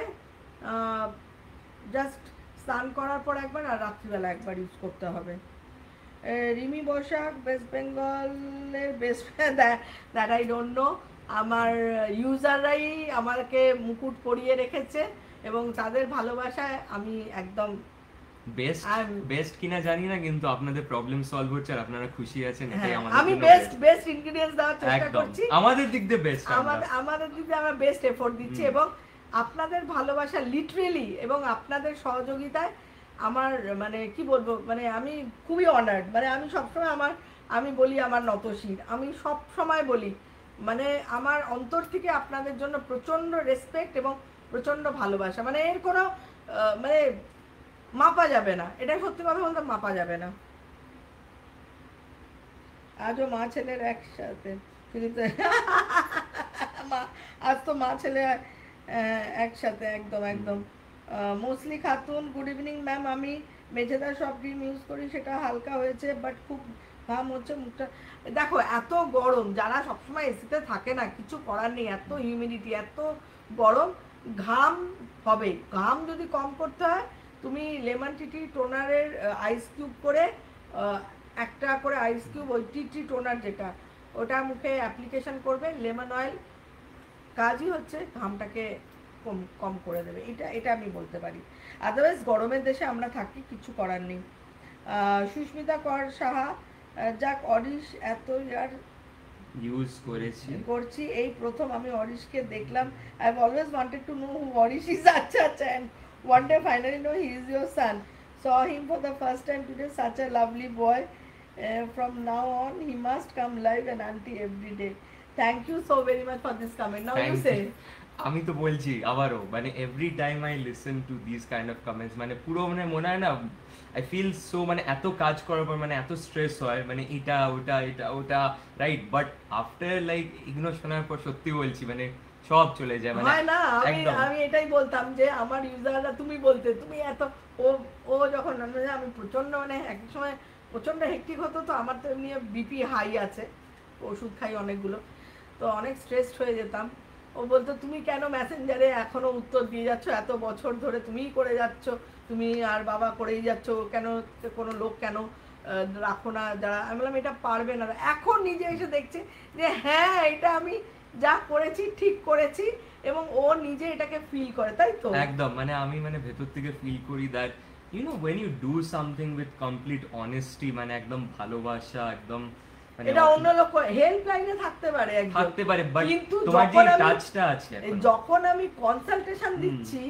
জাস্ট স্নান করার পর একবার আর রাত্রিবেলা একবার ইউজ করতে হবে। রিমি বসাক, ওয়েস্ট বেঙ্গলের best, that I don't know. আমার ইউজাররাই আমাকে মুকুট পরিয়ে রেখেছে এবং তাদের ভালোবাসায় আমি একদম বেস্ট কিনা জানি না, কিন্তু আপনাদের প্রবলেম সলভ হচ্ছে আর আপনারা খুশি আছেন, এটাই হ্যাঁ, আমাদের আমি জন্য বেস্ট ইনগ্রেডিয়েন্টস দেওয়ার চেষ্টা একদম করছি। আমাদের দিক দিয়ে বেস্ট আমাদের দিকে আমরা বেস্ট এফোর্ট দিচ্ছি, এবং আপনাদের ভালোবাসা লিটারেলি এবং আপনাদের সহযোগিতায় আমার মানে কি বলবো, মানে আমি খুবই অনার্ড, মানে আমি সবসময় আমি বলি আমার নতশির, আমি সব সময় বলি মানে আমার অন্তর থেকে আপনাদের জন্য প্রচন্ড রেসপেক্ট এবং প্রচন্ড ভালোবাসা, মানে এর কোনো মানে মাপা যাবে না, এটা সত্যি কথা বলতে মাপা যাবে না। আজও মা ছেলের একসাথে শুধু আজ তো মা ছেলে একসাথে, একদম একদম। Mostly Khatun, good evening ma'am, আমি মেঝেদার সব ক্রিম ইউজ করি, সেটা হালকা হয়েছে বাট খুব ঘাম হচ্ছে মুখটা। দেখো এত গরম, যারা সবসময় এসিতে থাকে না, কিছু করার নেই, এত হিউমিডিটি, এত গরম, ঘাম হবে। ঘাম যদি কম করতে হয় তুমি লেমন টি টোনারের আইস কিউব করে একটা করে আইস কিউব, ওই টি টোনার যেটা, ওটা মুখে অ্যাপ্লিকেশন করবে, লেমন অয়েল, কাজই হচ্ছে ঘামটাকে কম কম করে দেবে, এটা আমি বলতে পারি। আদারওয়াইজ গরমের দেশে আমরা থাকি, কিছু করার নেই। সুস্মিতা কর সাহা, যাক অরিশ এত ইয়ার ইউজ করছি, এই প্রথম আমি অরিশকে দেখলাম। I have always wanted to know who Arish is. আচ্ছা আচ্ছা, and one day finally know he is your son, saw him for the first time today, such a lovely boy. From now on he must come live and auntie every day. Thank you so very much for this comment. Now you say. আমি তো বলছি আবারও, মানে every time I listen to this kind of comments, মানে পুরো মানে মনে হয় না, আই ফিল সো, মানে এত কাজ করার পর মানে এত স্ট্রেস হয়, মানে এটা ওটা রাইট, বাট আফটার লাইক এগুলো শোনার পর সত্যি বলছি মানে সব চলে যায়, মানে হয় না, আমি এটাই বলতাম যে আমার ইউজাররা, তুমি বলতে তুমি এত ও যখন আমি প্রচন্ড মানে এক সময় প্রচন্ড হেক্টিক হতো, তো আমার তো এমনি বিপি হাই আছে, ওষুধ খাই অনেকগুলো, তো অনেক স্ট্রেসড হয়ে যেতাম। ও বলতো তুমি কেন মেসেঞ্জারে এখনো উত্তর দিয়ে যাচ্ছ, এত বছর ধরে তুমিই করে যাচ্ছ, তুমি আর বাবা করেই যাচ্ছ, কেন কোনো লোক কেন রাখো না যারা। আমি বললাম এটা পারবে না, এখন নিজে এসে দেখছে যে হ্যাঁ এটা আমি যা করেছি ঠিক করেছি, এবং ও নিজে এটাকে ফিল করে, তাই তো? একদম, মানে আমি মানে ভেতর থেকে ফিল করি that you know when you do something with complete honesty, মানে একদম ভালোবাসা, একদম মানে এটা অন্য লোক হেল্প লাইনে থাকতে পারে বাট কিন্তু তোমার যে টাচটা আছে যখন আমি কনসালটেশন দিচ্ছি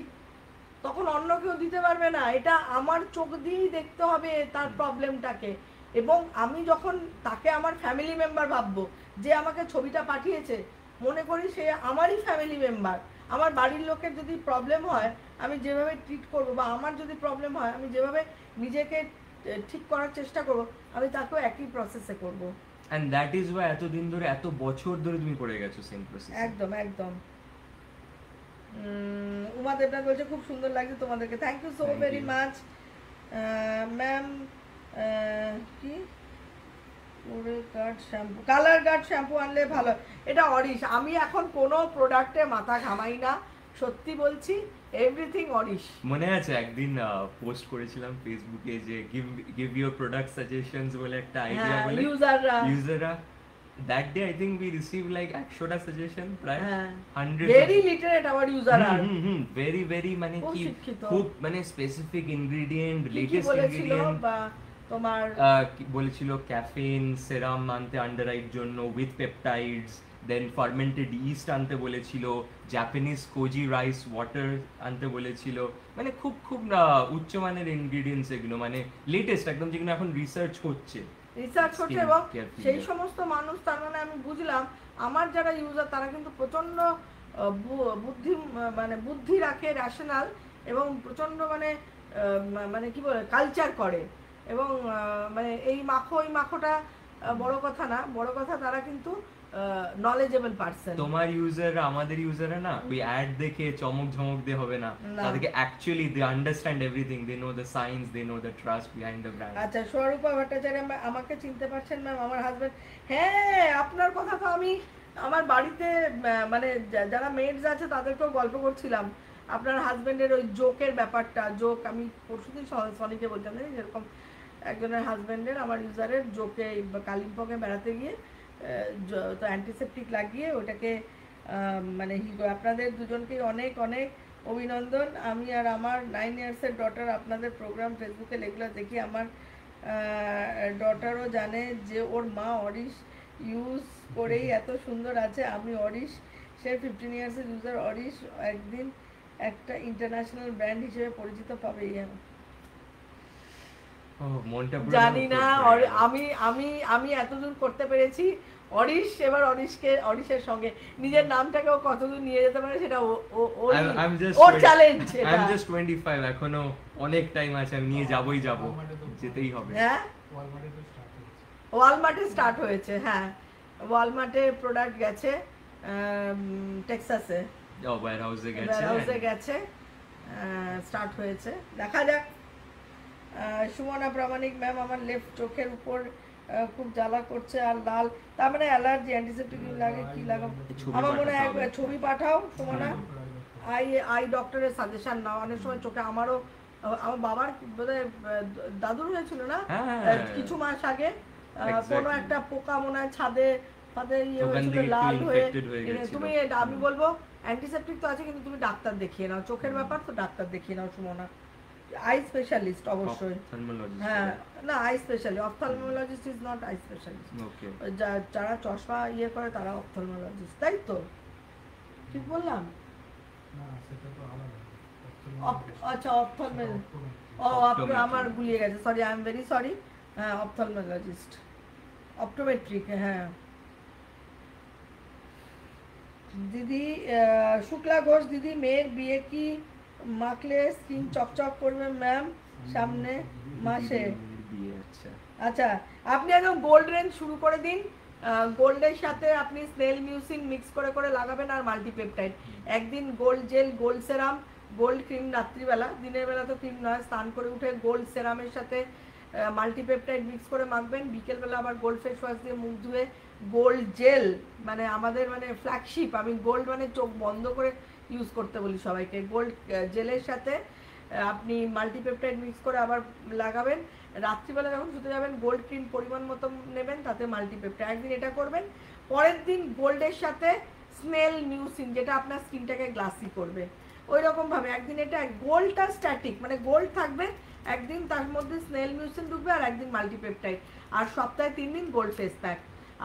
তখন অন্য কেউ দিতে পারবে না, এটা আমার চোখ দিয়েই দেখতে হবে তার প্রবলেমটাকে, এবং আমি যখন তাকে আমার ফ্যামিলি মেম্বার ভাববো, যে আমাকে ছবিটা পাঠিয়েছে মনে করি সে আমারই ফ্যামিলি মেম্বার, আমার বাড়ির লোকের যদি প্রবলেম হয় আমি যেভাবে ট্রিট করবো, বা আমার যদি প্রবলেম হয় আমি যেভাবে নিজেকে ঠিক করার চেষ্টা করবো, আমি তাকেও একই প্রসেসে করবো। and that is why এতদিন ধরে, এত বছর ধরে তুমি করে গেছো সেম প্রসেস। একদম একদম। উমা দেবনাথ বলছে খুব সুন্দর লাগছে তোমাদেরকে, thank you so very much ma'am. কি কালার গার্ড শ্যাম্পু আনলে ভালো, এটা অরিশ, আমি এখন কোনো প্রোডাক্টে মাথা ঘামাই না, সত্যি বলছি, এভরিথিং অরিশ। মনে আছে একদিন পোস্ট করেছিলাম ফেসবুকে যে গিভ ইউর প্রোডাক্ট সাজেশনস বলে একটা আইডিয়া বলে, ইউজাররা that day I think we received like 100টা সাজেশন, প্রায় 100, very literate our user are very মানে কি খুব মানে স্পেসিফিক ইনগ্রেডিয়েন্ট, লেটেস্ট ইনগ্রেডিয়েন্ট, তোমার বলেছিল ক্যাফেইন সেরাম আনতে আন্ডার আইর জন্য with peptides, then fermented yeast আনতে বলেছিল, জাপানিজ কোজি রাইস ওয়াটার আনতে বলেছিল, মানে খুব খুব উচ্চমানের ইনগ্রেডিয়েন্টস এগুলো, মানে লেটেস্ট একদম, যেগুলো এখন রিসার্চ করছে এবং সেই সমস্ত মানুষ, তার মানে আমি বুঝলাম আমার যারা ইউজার তারা কিন্তু প্রচন্ড বুদ্ধি রাখে, রেশনাল, এবং প্রচন্ড মানে কি বলে কালচার করে, এবং মানে এই মাখো ওই মাখোটা বড় কথা না, বড় কথা তারা কিন্তু নলেজেবল পারসন। তোমার ইউজাররা, আমাদের ইউজাররা না ওই অ্যাড দেখে চমক ঝমক দিয়ে হবে না, তাদেরকে actually they understand everything, they know the science, they know the trust behind the brand. আচ্ছা, স্বরূপা ভট্টাচার্য আমাকে চিনতে পারছেন ম্যাম, আমার হাজবেন্ড। হ্যাঁ, আপনার কথা তো আমি আমার বাড়িতে মানে যারা মেডস আছে তাদেরকেও গল্প করছিলাম, আপনার হাজবেন্ডের ওই জোকের ব্যাপারটা, জোক আমি পরশুদিন সনিকে বলতাম যেরকম একজনের হাজবেন্ডের, আমার ইউজারের জোকে কালিম্পংয়ে বেড়াতে গিয়ে তো অ্যান্টিসেপটিক লাগিয়ে ওটাকে মানে আপনাদের দুজনকেই অনেক অনেক অভিনন্দন। আমি আর আমার 9 ইয়ার্সের ডটার আপনাদের প্রোগ্রাম ফেসবুকে রেগুলার দেখি। আমার ডটারও জানে যে ওর মা অরিশ ইউজ করেই এত সুন্দর আছে। আমি অরিশ, সে 15 ইয়ার্সের ইউজার। অরিশ একদিন একটা ইন্টারন্যাশনাল ব্র্যান্ড হিসেবে পরিচিত পাবে। মনটা পুরো জানি না, পড়ে গেল। আমি আমি আমি এতদূর করতে পেরেছি। অরিশ এবার অরিশের সঙ্গে নিজের নামটাকেও কতদূর নিয়ে যেতে পারে সেটা I'm just or 20 challenge. I'm just 25, এখনো অনেক টাইম আছে, আমি নিয়ে যাবই যাব, যেতেই হবে। হ্যাঁ, ওয়ালমার্টে স্টার্ট হয়েছে। হ্যাঁ, ওয়ালমার্টে প্রোডাক্ট গেছে, টেক্সাসে ওয়্যারহাউসে ওয়্যারহাউসে গেছে, স্টার্ট হয়েছে। দেখা যাক। সুমনা প্রামাণিক ম্যাম, আমার লেফট চোখের উপর খুব জ্বালা করছে আর লাল, তার মানে অ্যালার্জি। অ্যান্টিসেপ্টিক লাগে, কি লাগাবো? ছবি আমার মনে হয় পাঠাতে হবে। ছবি পাঠাও সুমনা। আই ডক্টরের সাজেশন নাও। অনেক সময় চোখে আমারও, আমার বাবার বোধহয় দাদুর হয়েছিল না হ্যাঁ। কিছু মাস আগে, Exactly. কোনো একটা পোকা মনে হয় ছাদে ফাদে ওখান হয়েছিল, থেকে একটু লাল হয়ে। infected হয়ে গেছিল। তুমি আমি বলবো অ্যান্টিসেপ্টিক তো আছে, কিন্তু তুমি ডাক্তার দেখিয়ে নাও। চোখের ব্যাপার তো ডাক্তার দেখিয়ে নাও সুমনা। আই স্পেশালিস্ট অবশ্যই। Ophthalmologist হ্যাঁ, না eye specialist, ophthalmologist is not eye specialist. Okay. যারা চশমা করে তারা অপথলমোলজিস্ট, তাই তো? ঠিক বললাম? আচ্ছা, অপথলমোলজিস্ট। আমার গুলিয়ে গেছে, sorry, I am very sorry. হ্যাঁ, অপথলমোলজিস্ট, অপটোমেট্রিক। হ্যাঁ দিদি, শুক্লা ঘোষ দিদি, মেয়ের বিয়ে কি মাখলে স্কিন চকচক করবে ম্যাম সামনে মাসে? বিয়ে, আচ্ছা। আচ্ছা, আপনি একদম গোল্ড রেঞ্জ শুরু করে দিন। গোল্ডের সাথে আপনি স্নেল মিউসিন মিক্স করে করে লাগাবেন, আর মাল্টিপেপটাইড। একদিন গোল্ড জেল, গোল্ড সেরাম, গোল্ড ক্রিম রাত্রিবেলা, দিনের বেলা তো ক্রিম নয়, স্নান করে উঠে গোল্ড সেরামের সাথে মাল্টিপেপটাইড মিক্স করে মাখবেন। বিকেলবেলা আবার গোল্ড ফেস ওয়াশ দিয়ে মুখ ধুয়ে গোল্ড জেল, মানে আমাদের মানে ফ্ল্যাগশিপ, আমি গোল্ড মানে চোখ বন্ধ করে ইউজ করতে বলি সবাইকে। গোল্ড জেলের সাথে আপনি মাল্টিপেপটাইড মিক্স করে আবার লাগাবেন। রাত্রিবেলা যখন শুতে যাবেন গোল্ড ক্রিম পরিমাণ মতো নেবেন, তাতে মাল্টিপেপটাইড। একদিন এটা করবেন, পরের দিন গোল্ডের সাথে স্নেল মিউসিন, যেটা আপনার স্কিনটাকে গ্লাসি করবে। ওই রকমভাবে একদিন এটা, গোল্ডটা স্ট্যাটিক মানে গোল্ড থাকবে, একদিন তার মধ্যে স্নেল মিউসিন ঢুকবে, আর একদিন মাল্টিপেপটাইড, আর সপ্তাহে 3 দিন গোল্ড ফেস প্যাক।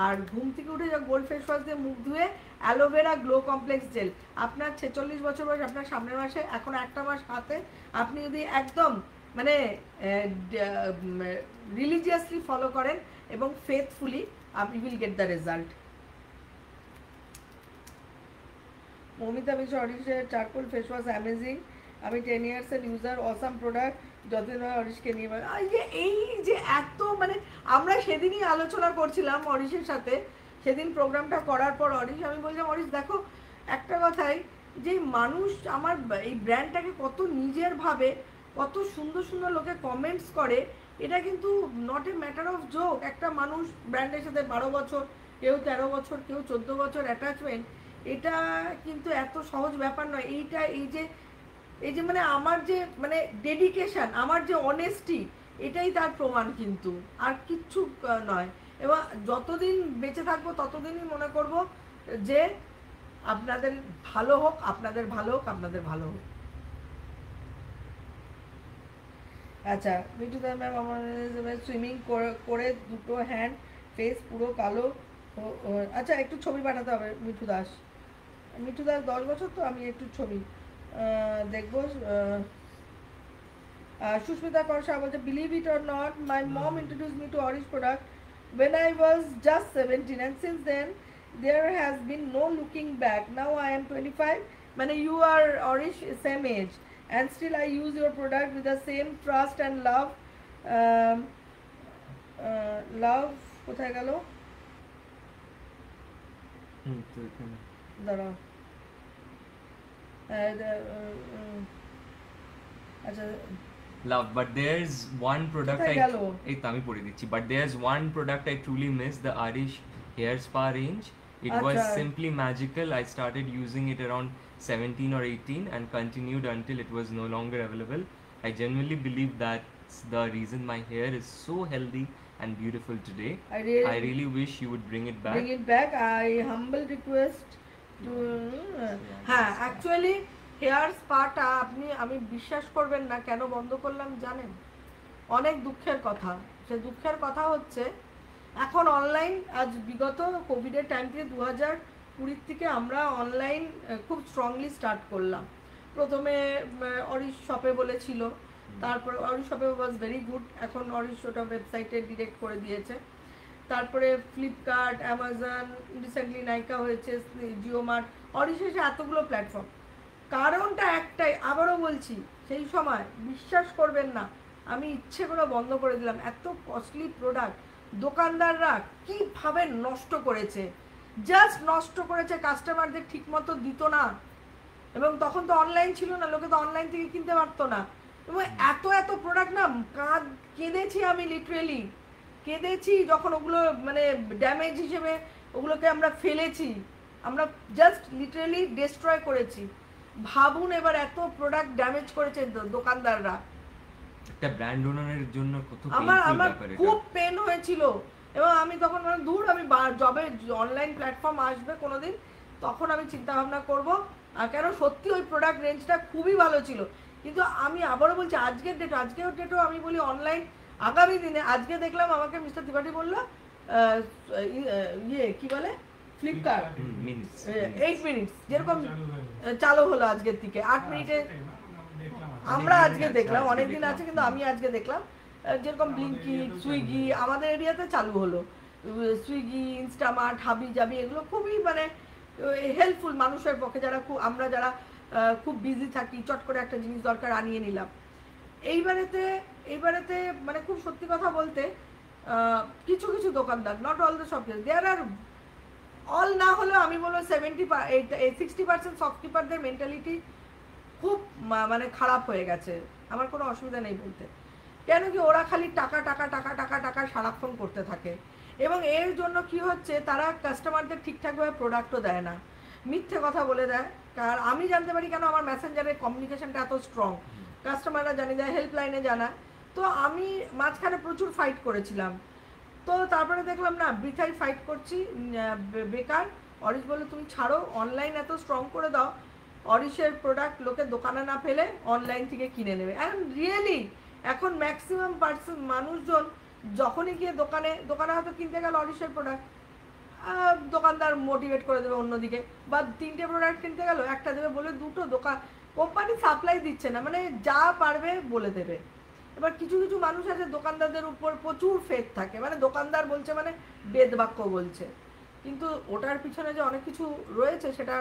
আর ঘুম থেকে উঠে গোল্ড ফেস ওয়াশ দিয়ে মুখ ধুয়ে অ্যালোভেরা গ্লো কমপ্লেক্স জেল। আপনার 46 বছর বয়স, আপনার সামনের মাসে এখন একটা মাস হাতে, আপনি যদি একদম মানে রিলিজিয়াসলি ফলো করেন এবং ফেথফুলি, আপনি will get the result. Momita Mishra, অরিশের চারকোল ফেস ওয়াশ অ্যামেজিং। আমি 10 ইয়ার্সের ইউজার, অসাম প্রোডাক্ট, যতদিন হয় অরিশকে নিয়ে। এই যে এত মানে আমরা সেদিনই আলোচনা করছিলাম অরিশের সাথে, সেদিন প্রোগ্রামটা করার পর অরিশ, আমি বললাম অরিশ দেখো একটা কথাই, যে মানুষ আমার এই ব্র্যান্ডটাকে কত নিজের ভাবে, কত সুন্দর সুন্দর লোকে কমেন্টস করে, এটা কিন্তু not a matter of joke. একটা মানুষ ব্র্যান্ডের সাথে 12 বছর, কেউ 13 বছর, কেউ 14 বছর অ্যাটাচমেন্ট, এটা কিন্তু এত সহজ ব্যাপার নয়। এই যে মানে আমার যে মানে ডেডিকেশন, আমার যে অনেস্টি, এটাই তার প্রমাণ কিন্তু, আর কিচ্ছু নয়। এবং যতদিন বেঁচে থাকবো ততদিনই মনে করব যে আপনাদের ভালো হোক, আপনাদের ভালো হোক, আপনাদের ভালো হোক। আচ্ছা, মিঠুদা ম্যাম, আমার সুইমিং করে দুটো হ্যান্ড ফেস পুরো কালো। আচ্ছা, একটু ছবি পাঠাতে হবে মিঠু দাস। 10 বছর তো, আমি একটু ছবি দেখবো। সুস্মিতা করসা বলছে, believe it or not, my mom introduced me to Orish product when I was just 17, and since then there has been no looking back. Now I am 25, মানে you are Orish same age, and still I use your product with the same trust and love. Love কোথায় গেল? তো এখানে দাঁড়াও, আচ্ছা, love, but there's one product কোথায় গেল? এই তো আমি পড়ে দিচ্ছি, but there's one product I truly miss, the Arish hair spa range. It was আচ্ছা। simply magical. I started using it around 17 or 18 and continued until it was no longer available. I genuinely believe that's the reason my hair is so healthy and beautiful today. I really wish you would bring it back. Bring it back. I humble request to, হ্যাঁ, actually hair স্পাটা আমি বিশ্বাস করবেন না কেন বন্ধ করলাম জানেন? অনেক দুঃখের কথা। সে দুঃখের কথা হচ্ছে এখন অনলাইন, আজ বিগত কোভিডের টাইম থেকে 2020 থেকে আমরা অনলাইন খুব স্ট্রংলি স্টার্ট করলাম। প্রথমে অরিশ শপে বলেছিল, তারপরে অরিশ শপে ওয়াজ ভেরি গুড, এখন অরিশ ওটা ওয়েবসাইটে ডিরেক্ট করে দিয়েছে। তারপরে ফ্লিপকার্ট, অ্যামাজন, রিসেন্টলি নাইকা হয়েছে, জিও মার্ট, অরিশ এসে এতগুলো প্ল্যাটফর্ম। কারণটা একটাই, আবারও বলছি, সেই সময় বিশ্বাস করবেন না আমি ইচ্ছে করে বন্ধ করে দিলাম। এত কস্টলি প্রোডাক্ট দোকানদাররা কিভাবে নষ্ট করেছে, জাস্ট নষ্ট করেছে, কাস্টমারদের ঠিক মতো দিত না। এবং তখন তো অনলাইন ছিল না, লোকে তো অনলাইন থেকে কিনতে পারতো না। এবং এত এত প্রোডাক্ট না, কেঁদেছি আমি, লিটারেলি কেঁদেছি যখন ওগুলো মানে ড্যামেজ হিসেবে ওগুলোকে আমরা ফেলেছি, আমরা জাস্ট লিটারেলি ডিস্ট্রয় করেছি। ভাবুন এবার এত প্রোডাক্ট ড্যামেজ করেছে দোকানদাররা। একটা ব্র্যান্ড ওনারের জন্য কত আমার পেইনফুল আমার ব্যাপার এটা। খুব পেন হয়েছিল। এবং আমি তখন মানে দূর, আমি যবে অনলাইন প্ল্যাটফর্ম আসবে কোনোদিন তখন আমি চিন্তা ভাবনা করবো। আর কেন সত্যি ওই প্রোডাক্ট রেঞ্জটা খুবই ভালো ছিল। কিন্তু আমি আবারও বলছি, আজকের ডেটও আমি বলি অনলাইন আগামী দিনে, আজকে দেখলাম আমাকে মিস্টার ত্রিপাঠী বললো ইয়ে কি বলে ফ্লিপকার্ট 8 মিনিটস যেরকম চালু হলো আজকের থেকে 8 মিনিটে। আমরা আজকে দেখলাম, অনেকদিন আছে কিন্তু আমি আজকে দেখলাম যেরকম ব্লিঙ্কিট, সুইগি আমাদের এরিয়াতে চালু হলো। সুইগি, ইনস্টামার্ট, হাবি জাবি এগুলো খুবই মানে হেল্পফুল মানুষের পক্ষে, যারা আমরা যারা খুব বিজি থাকি, চট করে একটা জিনিস দরকার আনিয়ে নিলাম। এইবারেতে মানে খুব সত্যি কথা বলতে কিছু কিছু দোকানদার, not all the shop, there are all না হলেও আমি বলবো 60% শপকিপারদের মেন্টালিটি খুব মানে খারাপ হয়ে গেছে। আমার কোনো অসুবিধা নেই বলতে, কেন কি ওরা খালি টাকা টাকা টাকা টাকা টাকা সারাক্ষণ করতে থাকে। এবং এর জন্য কি হচ্ছে, তারা কাস্টমারদের ঠিকঠাকভাবে প্রোডাক্টও দেয় না, মিথ্যে কথা বলে দেয়। কারণ আমি জানতে পারি কেন, আমার মেসেঞ্জারের কমিউনিকেশনটা এত স্ট্রং, কাস্টমাররা জানিয়ে দেয়, হেল্পলাইনে জানায়। তো আমি মাঝখানে প্রচুর ফাইট করেছিলাম, তো তারপরে দেখলাম না বৃথাই ফাইট করছি, বেকার। অরিশ বলে তুমি ছাড়ো, অনলাইন এত স্ট্রং করে দাও, অরিশের প্রোডাক্ট লোকে দোকানে না ফেলে অনলাইন থেকে কিনে নেবে। অ্যান্ড রিয়েলি এখন ম্যাক্সিমাম মানুষজন যখনই গিয়ে দোকানে হয়তো কিনতে গেল অরিশের প্রোডাক্ট, দোকানদার মোটিভেট করে দেবে অন্যদিকে, বা 3টে প্রোডাক্ট কিনতে গেল, একটা দেবে বলে 2টো, দোকান কোম্পানি সাপ্লাই দিচ্ছে না, মানে যা পারবে বলে দেবে। এবার কিছু কিছু মানুষ আছে দোকানদারদের উপর প্রচুর ফেথ থাকে, মানে দোকানদার বলছে মানে বেদবাক্য বলছে, কিন্তু ওটার পিছনে যে অনেক কিছু রয়েছে সেটা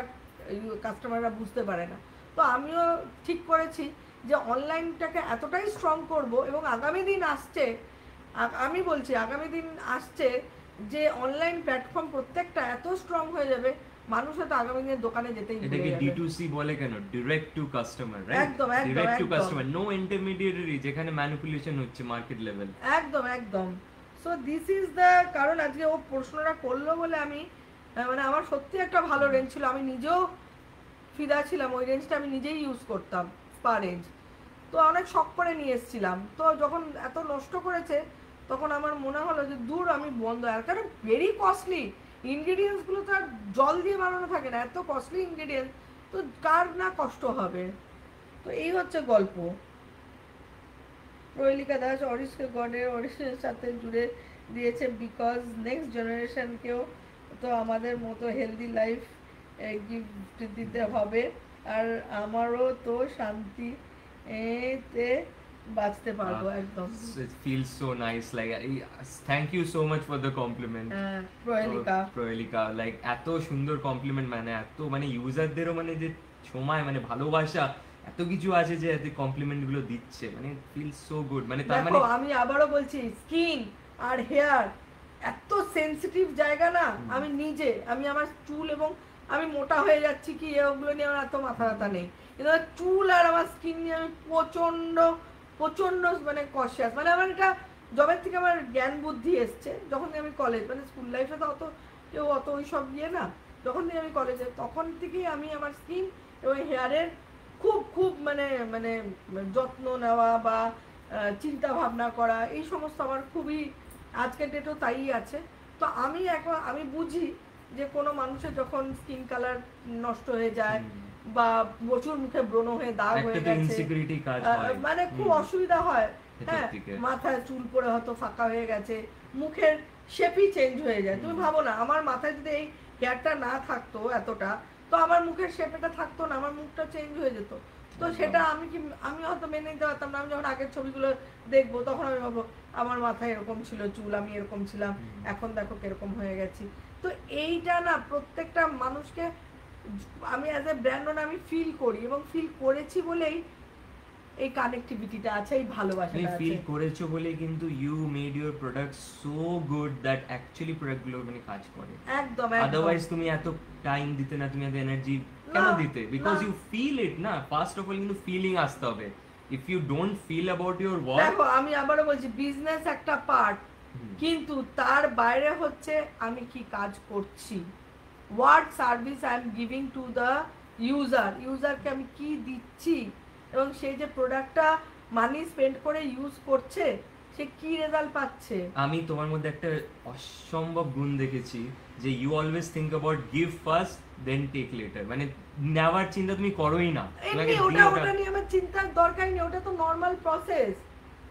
কাস্টমাররা বুঝতে পারে না। তো আমিও ঠিক করেছি যে অনলাইনটাকে এতটাই স্ট্রং করব, এবং আগামী দিন আসছে, আমি বলছি আগামী দিন আসছে যে অনলাইন প্ল্যাটফর্ম প্রত্যেকটা এত স্ট্রং হয়ে যাবে, মানুষ হয়তো আগামী দিনে দোকানে যেতেই ভুলে এটাকে যাবে। D2C বলে কেন, ডাইরেক্ট টু কাস্টমার, রাইট? একদম, একদম, ডাইরেক্ট টু একদম। কাস্টমার, নো ইন্টারমিডিয়েটারি যেখানে ম্যানিপুলেশন হচ্ছে মার্কেট লেভেল। একদম একদম। সো দিস ইজ দ্য কারণ আজকে ও প্রশ্নটা করলো বলে আমি মানে আমার সত্যি একটা ভালো রেঞ্জ ছিল, আমি নিজেও ফিদা ছিলাম, ওই রেঞ্জটা আমি নিজেই ইউজ করতাম, স্পা রেঞ্জ। তো অনেক শখ করে নিয়ে এসেছিলাম, তো যখন এত নষ্ট করেছে তখন আমার মনে হলো যে দূর আমি বন্ধ। আর কারণ ভেরি কস্টলি ইনগ্রিডিয়েন্টসগুলো তো আর জল দিয়ে বানানো থাকে না, এত কস্টলি ইনগ্রিডিয়েন্টস, তো কার না কষ্ট হবে। তো এই হচ্ছে গল্প। প্রহেলিকা দাস অরিশকে অরিশের সাথে জুড়ে দিয়েছে, বিকজ নেক্সট জেনারেশনকেও তো আমাদের মতো হেলদি লাইফ গিফট দিতে হবে, আর আমারও তো শান্তি এতে বাঁচতে পারবো। একদম It feels so nice, like thank you so much for the compliment. Prahelika, like এত সুন্দর কমপ্লিমেন্ট, মানে এত মানে ইউজারদেরও মানে যে সময় মানে ভালোবাসা এত কিছু আছে যে এত কমপ্লিমেন্ট গুলো দিচ্ছে, মানে ফিল সো গুড। মানে তার মানে আমি আবারও বলছি, স্কিন আর হেয়ার এত সেনসিটিভ জায়গা না, আমি আমার চুল, এবং আমি মোটা হয়ে যাচ্ছি কি ওগুলো নিয়ে আমার এত মাথা ব্যথা নেই, কিন্তু চুল আর আমার স্কিন নিয়ে আমি প্রচন্ড প্রচন্ড মানে কনসিয়াস। মানে আমার এটা জবের থেকে আমার জ্ঞান বুদ্ধি এসছে, যখন আমি কলেজ, মানে স্কুল লাইফে তো অত ওইসব ইয়ে না, যখন থেকে আমি কলেজে তখন থেকেই আমি আমার স্কিন এবং হেয়ারের খুব খুব মানে মানে যত্ন নেওয়া বা চিন্তা ভাবনা করা, এই সমস্ত আমার খুবই আজকের ডেটেও তাই আছে। তো আমি বুঝি যে কোনো মানুষের যখন স্কিন কালার নষ্ট হয়ে যায় বা প্রচুর মুখে ব্রণ হয়ে দাগ একটা হয়ে তো গেছে, ইনসিকিউরিটি কাজ হয়, মানে খুব অসুবিধা হয়। ভেতর হ্যাঁ, থেকে। মাথায় চুল পড়ে হয়তো ফাঁকা হয়ে গেছে, মুখের শেপই চেঞ্জ হয়ে যায়। তুমি ভাবো না, আমার মাথায় যদি এই হেয়ারটা না থাকতো এতটা, তো আমার মুখের শেপ এটা থাকতো না, আমার মুখটা চেঞ্জ হয়ে যেত। তো সেটা আমি হয়তো মেনে নিতে পারতাম না। আমি যখন আগের ছবিগুলো দেখবো তখন আমি ভাববো আমার মাথায় এরকম ছিল চুল, আমি এরকম ছিলাম, এখন দেখো কিরকম হয়ে গেছি। তো এইটা না প্রত্যেকটা মানুষকে, আমি অ্যাজ এ ব্র্যান্ড ওনার আমি ফিল করি, এবং ফিল করেছি বলেই এই কানেক্টিভিটিটা আছে, এই তুমি ভালোবাসাটা ফিল আছে। করেছো বলে কিন্তু you made your product so good that actually প্রোডাক্টগুলো মানে কাজ করে। একদম আদারওয়াইজ তুমি এত টাইম দিতে না, তুমি এত এনার্জি কেন না, দিতে? বিকজ না। ইউ ফিল ইট না, ফার্স্ট অফ অল কিন্তু ফিলিং আসতে হবে। If you don't feel about your work, দেখো আমি আবারও বলছি, বিজনেস একটা পার্ট, কিন্তু তার বাইরে হচ্ছে আমি কি কাজ করছি, what service I am giving to the ইউজারকে আমি কি দিচ্ছি, এবং সেই যে প্রোডাক্টটা মানি স্পেন্ড করে ইউজ করছে সে কি রেজাল্ট পাচ্ছে। আমি তোমার মধ্যে একটা অসম্ভব গুণ দেখেছি যে you always think about give first then take later, মানে নেওয়ার চিন্তা তুমি করোই না। এমনি ওটা নিয়ে আমার চিন্তার দরকার নেই, ওটা তো নর্মাল প্রসেস,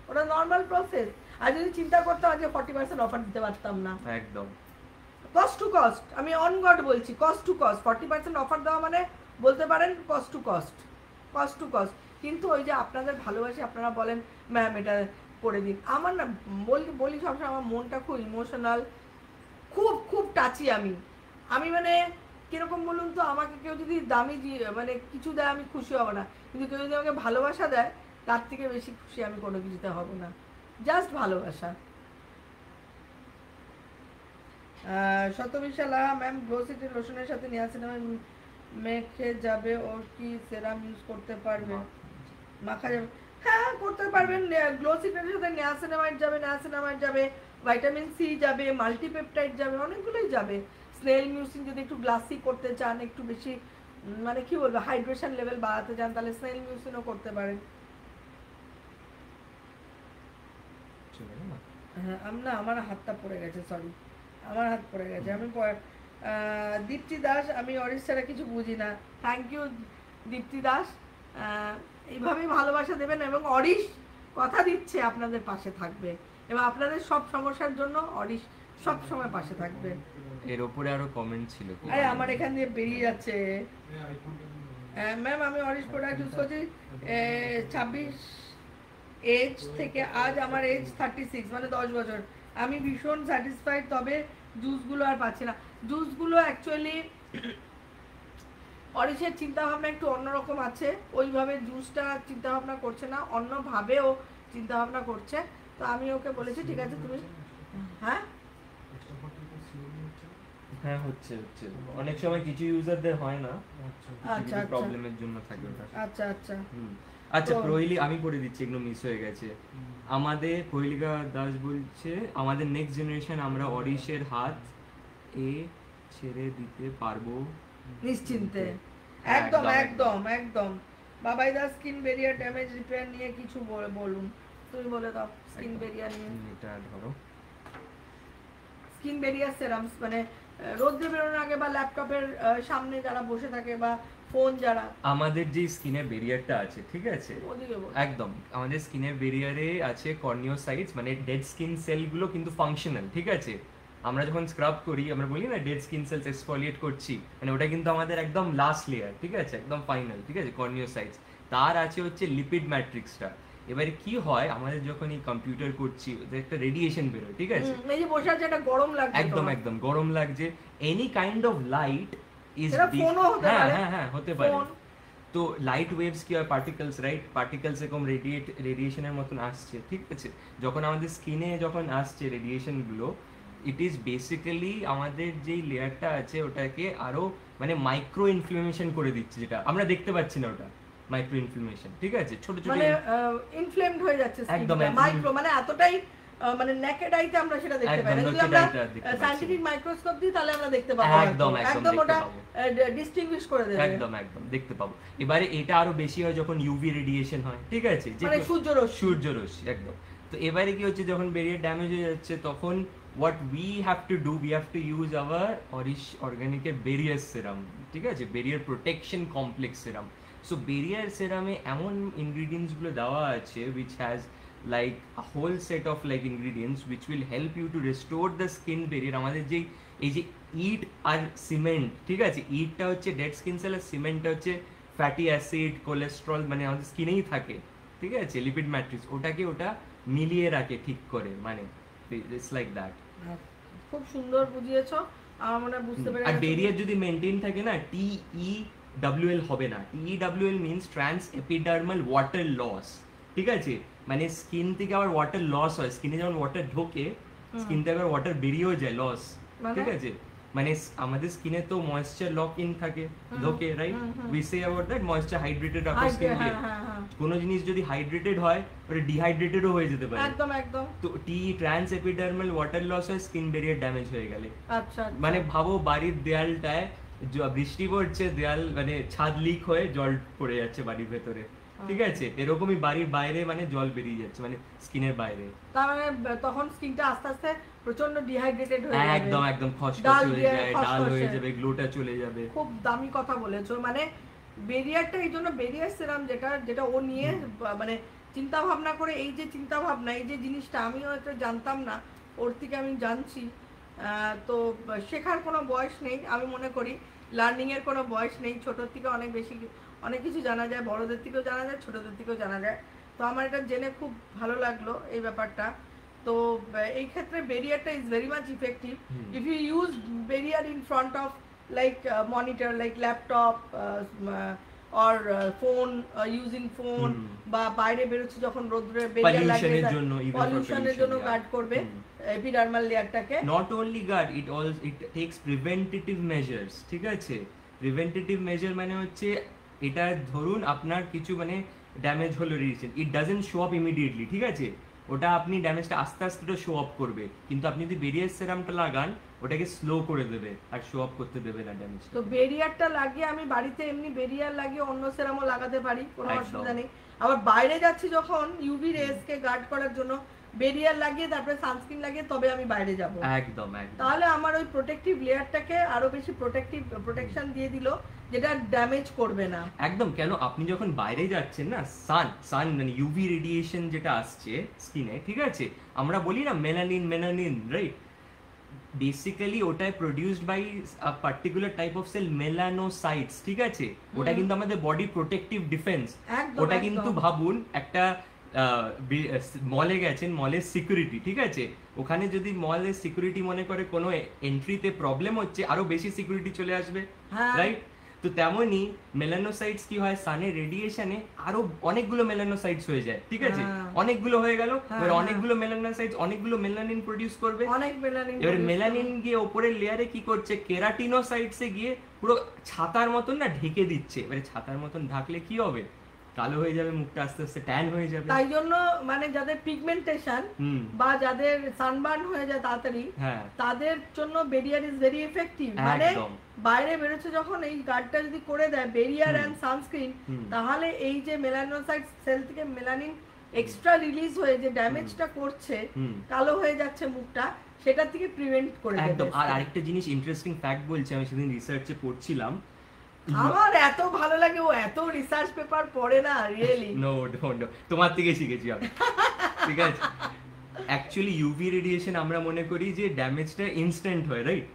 ওটা নর্মাল প্রসেস। আর যদি চিন্তা করতাম যে 40% অফার দিতে পারতাম না, একদম কস্ট টু কস্ট, আমি অন গড বলছি, কস্ট টু কস্ট 40% অফার দেওয়া মানে বলতে পারেন cost to cost, cost to cost. কিন্তু ওই যে আপনাদের ভালোবাসি, আপনারা বলেন ম্যাম এটা করে দিন, আমার না বলি সবসময় আমার মনটা খুব ইমোশনাল, খুব খুব টাচি আমি মানে কিরকম বলুন তো, আমাকে কেউ যদি দামি মানে কিছু দেয় আমি খুশি হব না, কিন্তু কেউ যদি আমাকে ভালোবাসা দেয় তার থেকে বেশি খুশি আমি কোনো কিছুতে হব না, জাস্ট ভালোবাসা। শতবিশালা ম্যাম, গ্লোসিটি লোশনের সাথে নিয়াসিনামাইড মেখে যাবে, ওর কি সেরাম ইউজ করতে পারবে, মাখা যাবে? হ্যাঁ করতে পারবেন, গ্লোসিটের সাথে নিয়াসিনামাইড যাবে, ভাইটামিন সি যাবে, মাল্টিপেপটাইড যাবে, অনেকগুলোই যাবে। স্নেল মিউসিন যদি একটু গ্লাসি করতে চান, একটু বেশি মানে কি বলবো হাইড্রেশন লেভেল বাড়াতে চান, তাহলে স্নেল মিউসিনও করতে পারেন। হ্যাঁ আমার হাতটা পড়ে গেছে, সরি আমার হাত পড়ে গেছে। দীপ্তি দাস, আমি অরিশ ছাড়া কিছু বুঝি না। থ্যাংক ইউ দীপ্তি দাস, এইভাবেই ভালোবাসা দেবেন, এবং অরিশ কথা দিচ্ছে আপনাদের পাশে থাকবে, এবং আপনাদের সব সমস্যার জন্য অরিশ সব সময় পাশে থাকবে। এর উপরে আরো কমেন্ট ছিল কি? আরে আমার এখান দিয়ে বেরিয়ে যাচ্ছে। ম্যাম আমি অরিশ প্রোডাক্ট ইউজ করছি 26 এজ থেকে, আজ আমার এজ 36, মানে 10 বছর। আমি ভীষণ স্যাটিসফাইড, তবে জুসগুলো আর পাচ্ছি না। জুসগুলো অ্যাকচুয়ালি অরিশের চিন্তাভাবনা একটু অন্যরকম আছে, ওইভাবে জুসটা চিন্তাভাবনা করছে না, অন্যভাবেও চিন্তাভাবনা করছে। তো আমি ওকে বলেছি ঠিক আছে তুমি, হ্যাঁ হ্যাঁ হচ্ছে অনেক সময় কিছু ইউজারদের হয় না, আচ্ছা প্রবলেমের জন্য থাকে ওটা। আচ্ছা আচ্ছা আচ্ছা তো- প্রহেলি, আমি করে দিচ্ছি, এগুলো মিস হয়ে গেছে। আমাদের প্রহেলিকা দাস বলছে আমাদের নেক্সট জেনারেশন আমরা অরিশের হাত এ ছেড়ে দিতে পারবো নিশ্চিন্তে। একদম একদম একদম। বাবাই দা স্কিন বেরিয়ার ড্যামেজ রিপেয়ার নিয়ে কিছু বলুন, তুমি বলে দাও। স্কিন বেরিয়ার নিয়ে, এটা ধরো স্কিন বেরিয়ার সেরামস, মানে রোদ্রে বেরোনোর আগে বা ল্যাপটপের সামনে যারা বসে থাকে বা ফোন যারা, আমাদের যে স্কিনের বেরিয়ারটা আছে, ঠিক আছে, ওদিকে বলো। একদম আমাদের স্কিনের বেরিয়ারে আছে কর্নিওসাইটস, মানে ডেড স্কিন সেলগুলো কিন্তু ফাংশনাল, ঠিক আছে। আমরা যখন স্ক্রাব করি আমরা বলি না ডেড স্কিন সেলস এক্সফোলিয়েট করছি, মানে ওটা কিন্তু আমাদের একদম লাস্ট লেয়ার, ঠিক আছে, একদম ফাইনাল, ঠিক আছে, কর্নিওসাইটস। তার আছে হচ্ছে লিপিড ম্যাট্রিক্সটা। এবারে কি হয়, আমাদের যখন এই কম্পিউটার করছি ওদের একটা রেডিয়েশন বেরোয়, ঠিক আছে, এই যে বসে আছে একটা গরম লাগছে, একদম একদম গরম লাগছে। Any kind of light is, সেটা ফোনও হতে হ্যাঁ পারে। হ্যাঁ হ্যাঁ হতে পারে। ফোন। তো লাইট ওয়েভস কি হয়, পার্টিকেলস, রাইট, পার্টিকেলস এরকম রেডিয়েশনের মতন আসছে, ঠিক আছে। যখন আমাদের স্কিনে যখন আসছে রেডিয়েশনগুলো, ইট ইজ বেসিক্যালি আমাদের যেই লেয়ারটা আছে ওটাকে আরো মানে মাইক্রো ইনফ্লামেশন করে দিচ্ছে, যেটা আমরা দেখতে পাচ্ছি না, ওটা মাইক্রো ইনফ্লামেশন, ঠিক আছে, ছোট ছোট মানে ইনফ্লেমড হয়ে যাচ্ছে একদম, স্কিনটা, একদম। মাইক্রো, মানে এতটাই মানে নেকেড আইতে আমরা সেটা দেখতে পাই না। একদম যদি naked আমরা eye টা দেখতে পাচ্ছি। সায়েন্টিফিক মাইক্রোস্কোপ দিই তাহলে আমরা দেখতে পাবো, একদম, একদম একদম দেখতে ওটা পাবো। ডিস্টিংগুইশ করে দেবে, একদম একদম দেখতে পাবো। এবারে এটা আরো বেশি হয় যখন ইউভি রেডিয়েশন হয়, ঠিক আছে, মানে সূর্যরশ্মি। সূর্যরশ্মি, একদম। তো এবারে কি হচ্ছে, যখন বেরিয়ার ড্যামেজ হয়ে যাচ্ছে তখন what we have to do, we have to use our organic barrier serum, ঠিক আছে, barrier protection complex serum. So barrier serum এ এমন ingredients গুলো দেওয়া আছে which has like a whole set of like ingredients which will help you to restore the skin barrier. আমাদের যে এই যে ইট আর সিমেন্ট, ঠিক আছে, ইটটা হচ্ছে ডেড স্কিন সেল আর সিমেন্টটা হচ্ছে ফ্যাটি অ্যাসিড, কোলেস্ট্রল, মানে আমাদের স্কিনেই থাকে, ঠিক আছে, লিপিড ম্যাট্রিক্স, ওটাকে ওটা মিলিয়ে রাখে ঠিক করে, মানে ইটস লাইক দ্যাট। খুব সুন্দর বুঝিয়েছো, আমার মনে হয় বুঝতে পেরে আর গেছি। বেরিয়ার যদি মেইনটেইন থাকে না, TEWL হবে না। TEWL means transepidermal water loss, ঠিক আছে, মানে স্কিন থেকে আবার ওয়াটার লস হয়, স্কিনে যখন ওয়াটার ঢোকে স্কিন থেকে আবার ওয়াটার বেরিয়েও যায়, লস, ঠিক আছে, মানে আমাদের স্কিনে তো ময়েশ্চার লক ইন থাকে, ঢোকে, right, we say about that moisture hydrated রাখো স্কিন কে। কোনো জিনিস যদি হাইড্রেটেড হয় ওটা ডিহাইড্রেটেডও হয়ে যেতে পারে, একদম একদম। তো ট্রান্স এপিডার্মাল ওয়াটার লস হয় স্কিন ব্যারিয়ার ড্যামেজ হয়ে গেলে। আচ্ছা, মানে ভাবো বাড়ির দেয়ালটায় বৃষ্টি পড়ছে, দেয়াল মানে ছাদ লিক হয়ে জল পড়ে যাচ্ছে বাড়ির ভেতরে, ঠিক আছে, এরকমই বাড়ির বাইরে মানে জল বেরিয়ে যাচ্ছে, মানে স্কিনের বাইরে, তার মানে তখন স্কিনটা আস্তে আস্তে প্রচন্ড ডিহাইড্রেটেড হয়ে যাবে, একদম একদম খসখসে হয়ে যায়, ডাল হয়ে যাবে, গ্লোটা চলে যাবে। খুব দামি কথা বলেছো, মানে বেরিয়ারটা এই জন্য বেরিয়ার সেরাম যেটা ও নিয়ে মানে চিন্তা ভাবনা করে, এই যে চিন্তা ভাবনা, এই যে জিনিসটা আমিও এটা জানতাম না, ওর থেকে আমি জানছি। তো শেখার কোনো বয়স নেই, আমি মনে করি লার্নিং এর কোনো বয়স নেই, ছোটোর থেকে অনেক বেশি অনেক কিছু জানা যায়, বড়দের থেকেও জানা যায়, ছোটদের থেকেও জানা যায়। তো আমার এটা জেনে খুব ভালো লাগলো এই ব্যাপারটা। তো এই ক্ষেত্রে বেরিয়ারটা is very much effective if you use barrier in front of like monitor, like laptop or phone, using phone, বা বাইরে বেরোচ্ছে যখন রোদ্রে বেরিয়ে লাগে, পলিউশনের জন্য গার্ড করবে এপিডার্মাল লেয়ারটাকে। Not only guard, it takes preventive measures, ঠিক আছে, প্রিভেন্টিভ মেজার মানে হচ্ছে এটা ধরুন আপনার কিছু মানে ড্যামেজ হলো recent, it doesn't show up immediately, ঠিক আছে, ওটা আপনি ড্যামেজটা আস্তে আস্তে শো আপ করবে, কিন্তু আপনি যদি বেরিয়ার সেরামটা লাগান ওটাকে স্লো করে দেবে আর শো আপ করতে দেবে না ড্যামেজ। তো বেরিয়ারটা লাগিয়ে আমি বাড়িতে এমনি বেরিয়ার লাগিয়ে অন্য সেরামও লাগাতে পারি, কোনো অসুবিধা নেই। আবার বাইরে যাচ্ছি যখন ইউভি রেস কে গার্ড করার জন্য বেরিয়ার লাগিয়ে তারপরে সানস্ক্রিন লাগিয়ে তবে আমি বাইরে যাব, একদম একদম, তাহলে আমার ওই প্রোটেক্টিভ লেয়ারটাকে আরো বেশি প্রোটেকশন দিয়ে দিল, যেটা ড্যামেজ করবে না। একদম, কেন আপনি যখন বাইরে যাচ্ছেন না, সান মানে ইউভি রেডিয়েশন যেটা আসছে স্কিনে, ঠিক আছে, আমরা বলি না মেলানিন, রাইট, বেসিক্যালি ওটাই produced by a particular type of cell, melanocytes, ঠিক আছে, ওটা কিন্তু আমাদের বডি প্রোটেক্টিভ ডিফেন্স, ওটা কিন্তু ভাবুন একটা মলে গেছেন, মলের সিকিউরিটি, ঠিক আছে, ওখানে যদি মলের সিকিউরিটি মনে করে কোনো এন্ট্রিতে প্রবলেম হচ্ছে, আরো বেশি সিকিউরিটি চলে আসবে, রাইট, তো তেমনই মেলানোসাইটস কি হয়, সানের রেডিয়েশনে আরো অনেকগুলো মেলানোসাইটস হয়ে যায়, ঠিক আছে, অনেকগুলো হয়ে গেল, এবার অনেকগুলো মেলানোসাইটস অনেকগুলো মেলানিন প্রডিউস করবে, এবার মেলানিন গিয়ে উপরের লেয়ারে কি করছে, কেরাটিনোসাইটসে গিয়ে পুরো ছাতার মতন না ঢেকে দিচ্ছে, এবারে ছাতার মতন ঢাকলে কি হবে, কালো হয়ে যাবে মুখটা, আস্তে আস্তে ট্যান হয়ে যাবে। তাই জন্য মানে যাদের পিগমেন্টেশন বা যাদের সানবার্ন হয়ে যায় তাড়াতাড়ি, তাদের জন্য বেরিয়ার ইজ ভেরি এফেক্টিভ, মানে বাইরে বেরোচ্ছে যখন এই গার্ডটা যদি করে দেয় বেরিয়ার এন্ড সানস্ক্রিন, তাহলে এই যে মেলানোসাইট সেল থেকে মেলানিন এক্সট্রা রিলিজ হয়ে যে ড্যামেজটা করছে, কালো হয়ে যাচ্ছে মুখটা, সেটা থেকে প্রিভেন্ট করে দেবে। একদম। আর আরেকটা জিনিস ইন্টারেস্টিং ফ্যাক্ট বলছি, আমি সেদিন রিসার্চে পড়ছিলাম, আমার এত ভালো লাগে, ও এত রিসার্চ পেপার পড়ে না, রিয়েলি। নো তোমার থেকে শিখেছি আমি, ঠিক আছে, অ্যাকচুয়ালি ইউভি রেডিয়েশন আমরা মনে করি যে ড্যামেজটা ইনস্ট্যান্ট হয়, right,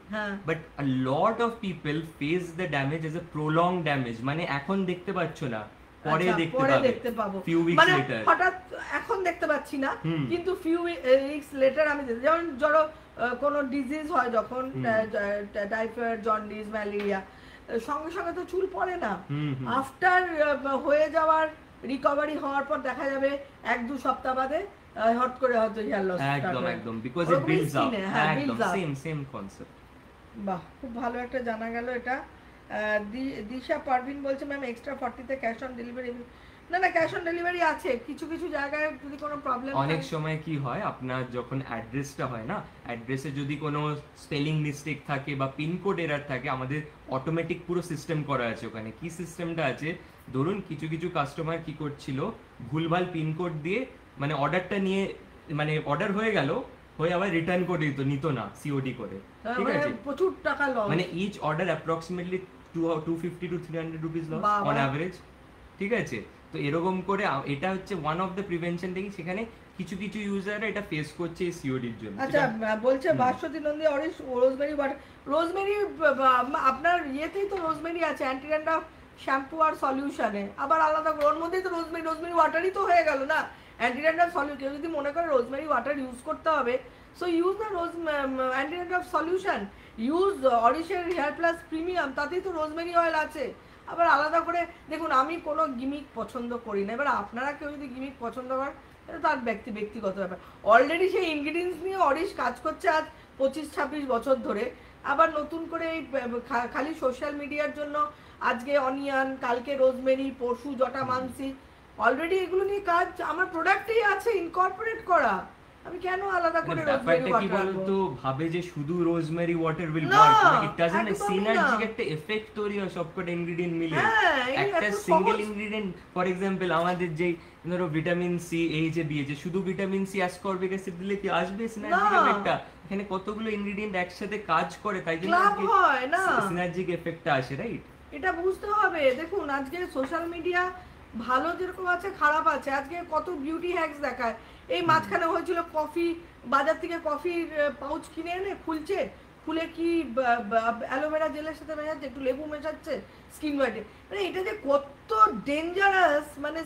but a lot of people face the damage as a prolong damage, মানে এখন দেখতে পাচ্ছ না, পরে দেখতে পাবো, ফিউ উইকস লেটার, হঠাৎ এখন দেখতে পাচ্ছি না, কিন্তু ফিউ উইকস লেটার আমি, যেমন ধরো কোনো ডিজিজ হয় যখন, টাইফয়েড, জন্ডিস, ম্যালেরিয়া, সঙ্গে সঙ্গে তো চুল পড়ে না, আফটার হয়ে যাওয়ার রিকভারি হওয়ার পর দেখা যাবে 1-2 সপ্তাহ বাদে হট করে হয়তো হেয়ার লস, একদম বিকজ ইট বিল্ডস আপ, একদম সেম কনসেপ্ট। বাহ, খুব ভালো একটা জানা গেল এটা। দিশা পারভিন বলছে ম্যাম এক্সট্রা 40 তে ক্যাশ অন ডেলিভারি, না ক্যাশ অন ডেলিভারি আছে, কিছু কিছু জায়গায় যদি কোনো প্রবলেম, অনেক সময় কি হয়, আপনার যখন অ্যাড্রেসটা হয় না, অ্যাড্রেসে যদি কোনো স্পেলিং মিস্টেক থাকে বা পিনকোড এরার থাকে, আমাদের অটোমেটিক পুরো সিস্টেম করা আছে ওখানে। কি সিস্টেমটা আছে, ধরুন কিছু কিছু কাস্টমার কি করছিল, ভুলভাল পিনকোড দিয়ে মানে অর্ডারটা নিয়ে, মানে অর্ডার হয়ে গেল হয়ে আবার রিটার্ন করে দিত, নিত না সিওডি করে, ঠিক মানে আছে? প্রচুর টাকা লস। মানে each order approximately 250 to 300 rupees loss বাবা। অন অ্যাভারেজ, ঠিক আছে? তো এরকম করে এটা হচ্ছে ওয়ান অফ দ্য প্রিভেনশন দেখি, সেখানে কিছু কিছু ইউজাররা এটা ফেস করছে এই সিওডির জন্য। আচ্ছা, বলছে হুম। Bhaswati Nandi Arish rosemary butter, rosemary আপনার ইয়েতেই তো রোজমেরি আছে, অ্যান্টি ড্যান্ড্রাফ শ্যাম্পু আর সলিউশনে আবার আলাদা করে, ওর মধ্যেই তো রোজমেরি, রোজমেরি ওয়াটারই তো হয়ে গেল না। অ্যান্টি ড্যান্ড্রাফ সলিউশন, কেউ যদি মনে করে রোজমেরি ওয়াটার ইউজ করতে হবে, so use the rose anti dandruff solution, use অরিশের হেয়ার প্লাস প্রিমিয়াম, তাতেই তো রোজমেরি অয়েল আছে। আবার আলাদা করে দেখুন, আমি কোনো গিমিক পছন্দ করি না, এবার আপনারা কেউ যদি গিমিক পছন্দ করেন এটা তার ব্যক্তিগত ব্যাপার। অলরেডি সেই ইনগ্রিডিয়েন্টস নিয়ে অরিশ কাজ করছে আজ 25-26 বছর ধরে, আবার নতুন করে এই খালি সোশ্যাল মিডিয়ার জন্য আজকে অনিয়ন, কালকে রোজমেরি, পরশু জটা মানসি, অলরেডি এগুলো নিয়ে কাজ আমার প্রোডাক্টেই আছে ইনকর্পোরেট করা, আমি কেন আলাদা করে রোজমেরি ব্যাপারটা কি ওয়াটার বলতো, ভাবে যে শুধু রোজমেরি ওয়াটার উইল না, ওয়ার্ক, মানে ইট ডাজন্ট, একদমই সিনার্জিক না। একটা এফেক্ট তৈরি হয় সবকটা ইনগ্রেডিয়েন্ট মিলে। হ্যাঁ, এই একটা এত সিঙ্গেল সহজ। ইনগ্রেডিয়েন্ট, ফর এক্সাম্পল আমাদের যে ধরো ভিটামিন সি, এই যে দিয়েছে, শুধু ভিটামিন সি অ্যাসকর্বিক অ্যাসিড দিলে কি আসবে সিনার্জিক না। এফেক্টটা? এখানে কতগুলো ইনগ্রেডিয়েন্ট একসাথে কাজ করে, তাই জন্য ক্লাব হয় না, সিনার্জিক এফেক্টটা আসে, রাইট? এটা বুঝতে হবে। দেখুন আজকে সোশ্যাল মিডিয়া ভালো যেরকম আছে খারাপ আছে, আজকে কত বিউটি হ্যাকস দেখায়। এই মাঝখানে হয়েছিল কফি, বাজার থেকে কফির পাউচ কিনে এনে খুলছে, খুলে কি অ্যালোভেরা জেলের সাথে মেশাচ্ছে, একটু লেবু মেশাচ্ছে স্কিন হোয়াইটে, মানে এটা যে কত ডেঞ্জারাস, মানে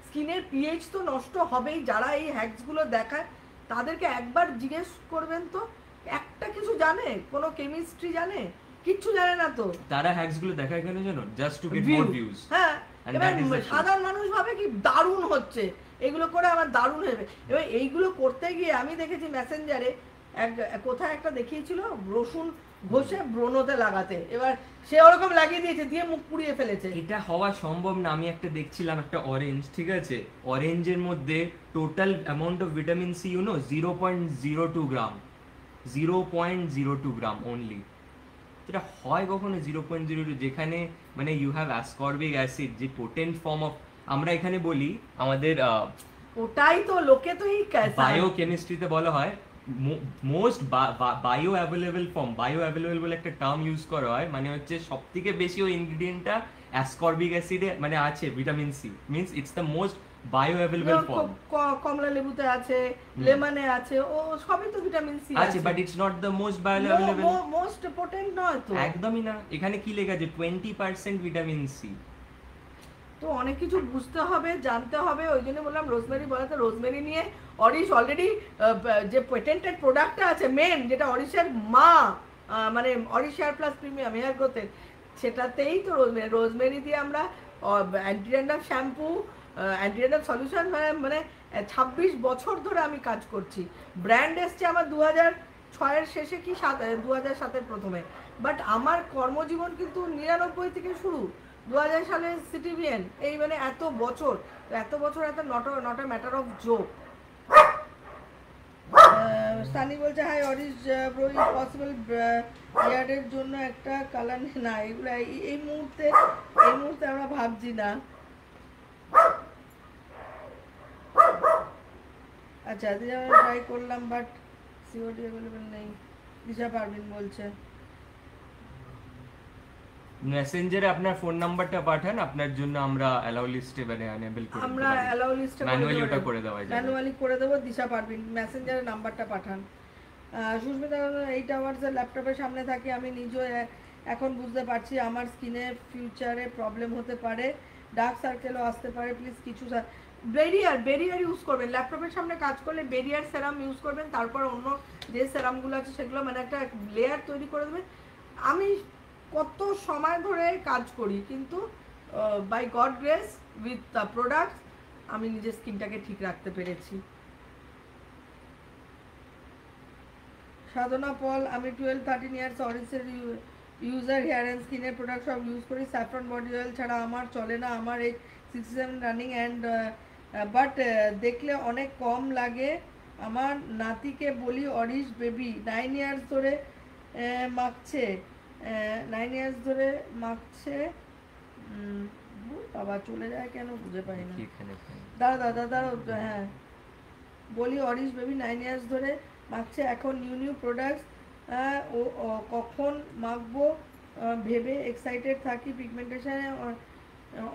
স্কিনের পিএইচ তো নষ্ট হবেই। যারা এই হ্যাকসগুলো দেখায় তাদেরকে একবার জিজ্ঞেস করবেন তো, একটা কিছু জানে, কোনো কেমিস্ট্রি জানে? কিচ্ছু জানে না তো। তারা হ্যাকস গুলো দেখায় কেন জানো? Just to get more views. হ্যাঁ, And এবার that is the truth. সাধারণ মানুষ ভাবে কি দারুণ হচ্ছে, এগুলো করে আমার দারুণ হবে। এবার এইগুলো করতে গিয়ে আমি দেখেছি মেসেঞ্জারে কোথায় একটা দেখিয়েছিল রসুন ঘষে ব্রণতে লাগাতে, এবার সে ওরকম লাগিয়ে দিয়েছে, দিয়ে মুখ পুড়িয়ে ফেলেছে। এটা হওয়া সম্ভব না। আমি একটা দেখছিলাম একটা অরেঞ্জ, ঠিক আছে, অরেঞ্জের মধ্যে total amount of vitamin C 0.02 gram, 0.02 gram only. এটা হয় কখনো 0.02, যেখানে মানে ইউ হ্যাভ অ্যাসকর্বিক অ্যাসিড, যে পোটেন্ট ফর্ম অফ, আমরা এখানে বলি আমাদের ওটাই তো লোকে তো এই বায়োকেমিস্ট্রিতে বলা হয় most bioavailable form, bio available বলে একটা টার্ম ইউজ করা হয়, মানে হচ্ছে সবথেকে বেশি ওই ইনগ্রেডিয়েন্টটা অ্যাসকর্বিক অ্যাসিডে মানে আছে vitamin C, means it's the most bioavailable form. কমলা লেবুতে আছে, লেমনে আছে, ও সবই তো ভিটামিন সি আছে, but it's not the most bioavailable, most potent নয় তো, একদমই না। এখানে কি লেখা আছে? 20% ভিটামিন সি। তো অনেক কিছু বুঝতে হবে, জানতে হবে, ওই জন্য বললাম রোজমেরি বলাতে। রোজমেরি নিয়ে অরিশ অলরেডি যে পেটেন্টেড প্রোডাক্টটা আছে মেন, যেটা অরিশের মা, মানে Orish hair plus premium hair গ্রোথের, সেটাতেই তো রোজমেরি দিয়ে আমরা anti dandruff shampoo, anti dandruff solution, মানে 26 বছর ধরে আমি কাজ করছি। ব্র্যান্ড এসছে আমার 2006-এর শেষে কি 2007-এর প্রথমে, বাট আমার কর্মজীবন কিন্তু 99 থেকে শুরু, 2000 সালে সিটিভিএন, এই মানে এত বছর, এত not a matter of joke. Sunny বলছে hi Arish bro, is possible ইয়ার্ডের জন্য একটা কালার না, এগুলো এই মুহূর্তে আমরা ভাবছি না। আচ্ছা, দিশা ট্রাই করলাম বাট সিওডি অ্যাভেলেবল নেই, দিশা পারবিন বলছে। মেসেঞ্জারে আপনার ফোন নাম্বারটা পাঠান, আপনার জন্য আমরা অ্যালাউ লিস্টে মানে এনেবল করে আমরা অ্যালাউ লিস্টে ম্যানুয়ালি ওটা করে দেওয়া যাবে, ম্যানুয়ালি করে দেবো। দিশা পারবিন মেসেঞ্জারে নাম্বারটা পাঠান। সুস্মিতা 8 আওয়ার্সের ল্যাপটপের সামনে থাকি, আমি নিজেও এখন বুঝতে পারছি আমার স্কিনে ফিউচারে প্রবলেম হতে পারে, ডার্ক সার্কেলও আসতে পারে, প্লিজ কিছু বেরিয়ার ইউজ করবেন। ল্যাপটপের সামনে কাজ করলে বেরিয়ার সেরাম ইউজ করবেন, তারপর অন্য যে সেরামগুলো আছে সেগুলো মানে একটা লেয়ার তৈরি করে দেবেন। আমি কত সময় ধরে কাজ করি, কিন্তু by God grace with the products আমি নিজের স্কিনটাকে ঠিক রাখতে পেরেছি। সাধনা পল, আমি 12-13 ইয়ার্স অরিশের ইউজার, হেয়ার অ্যান্ড স্কিনের প্রোডাক্ট সব ইউজ করি। স্যাফরন বডি অয়েল ছাড়া আমার চলে না। আমার এই 67 রানিং অ্যান্ড বাট দেখলে অনেক কম লাগে। আমার নাতিকে বলি অরিশ বেবি 9 ইয়ার্স ধরে মাখছে, 9 ইয়ার্স ধরে মাখছে। বাবা চলে যায় কেন বুঝে পাই না। দাঁড়া, হ্যাঁ বলি অরিশ বেবি 9 ইয়ার্স ধরে মাখছে, এখন নিউ প্রোডাক্টস ও কখন মাখবো ভেবে এক্সাইটেড থাকি। পিগমেন্টেশনে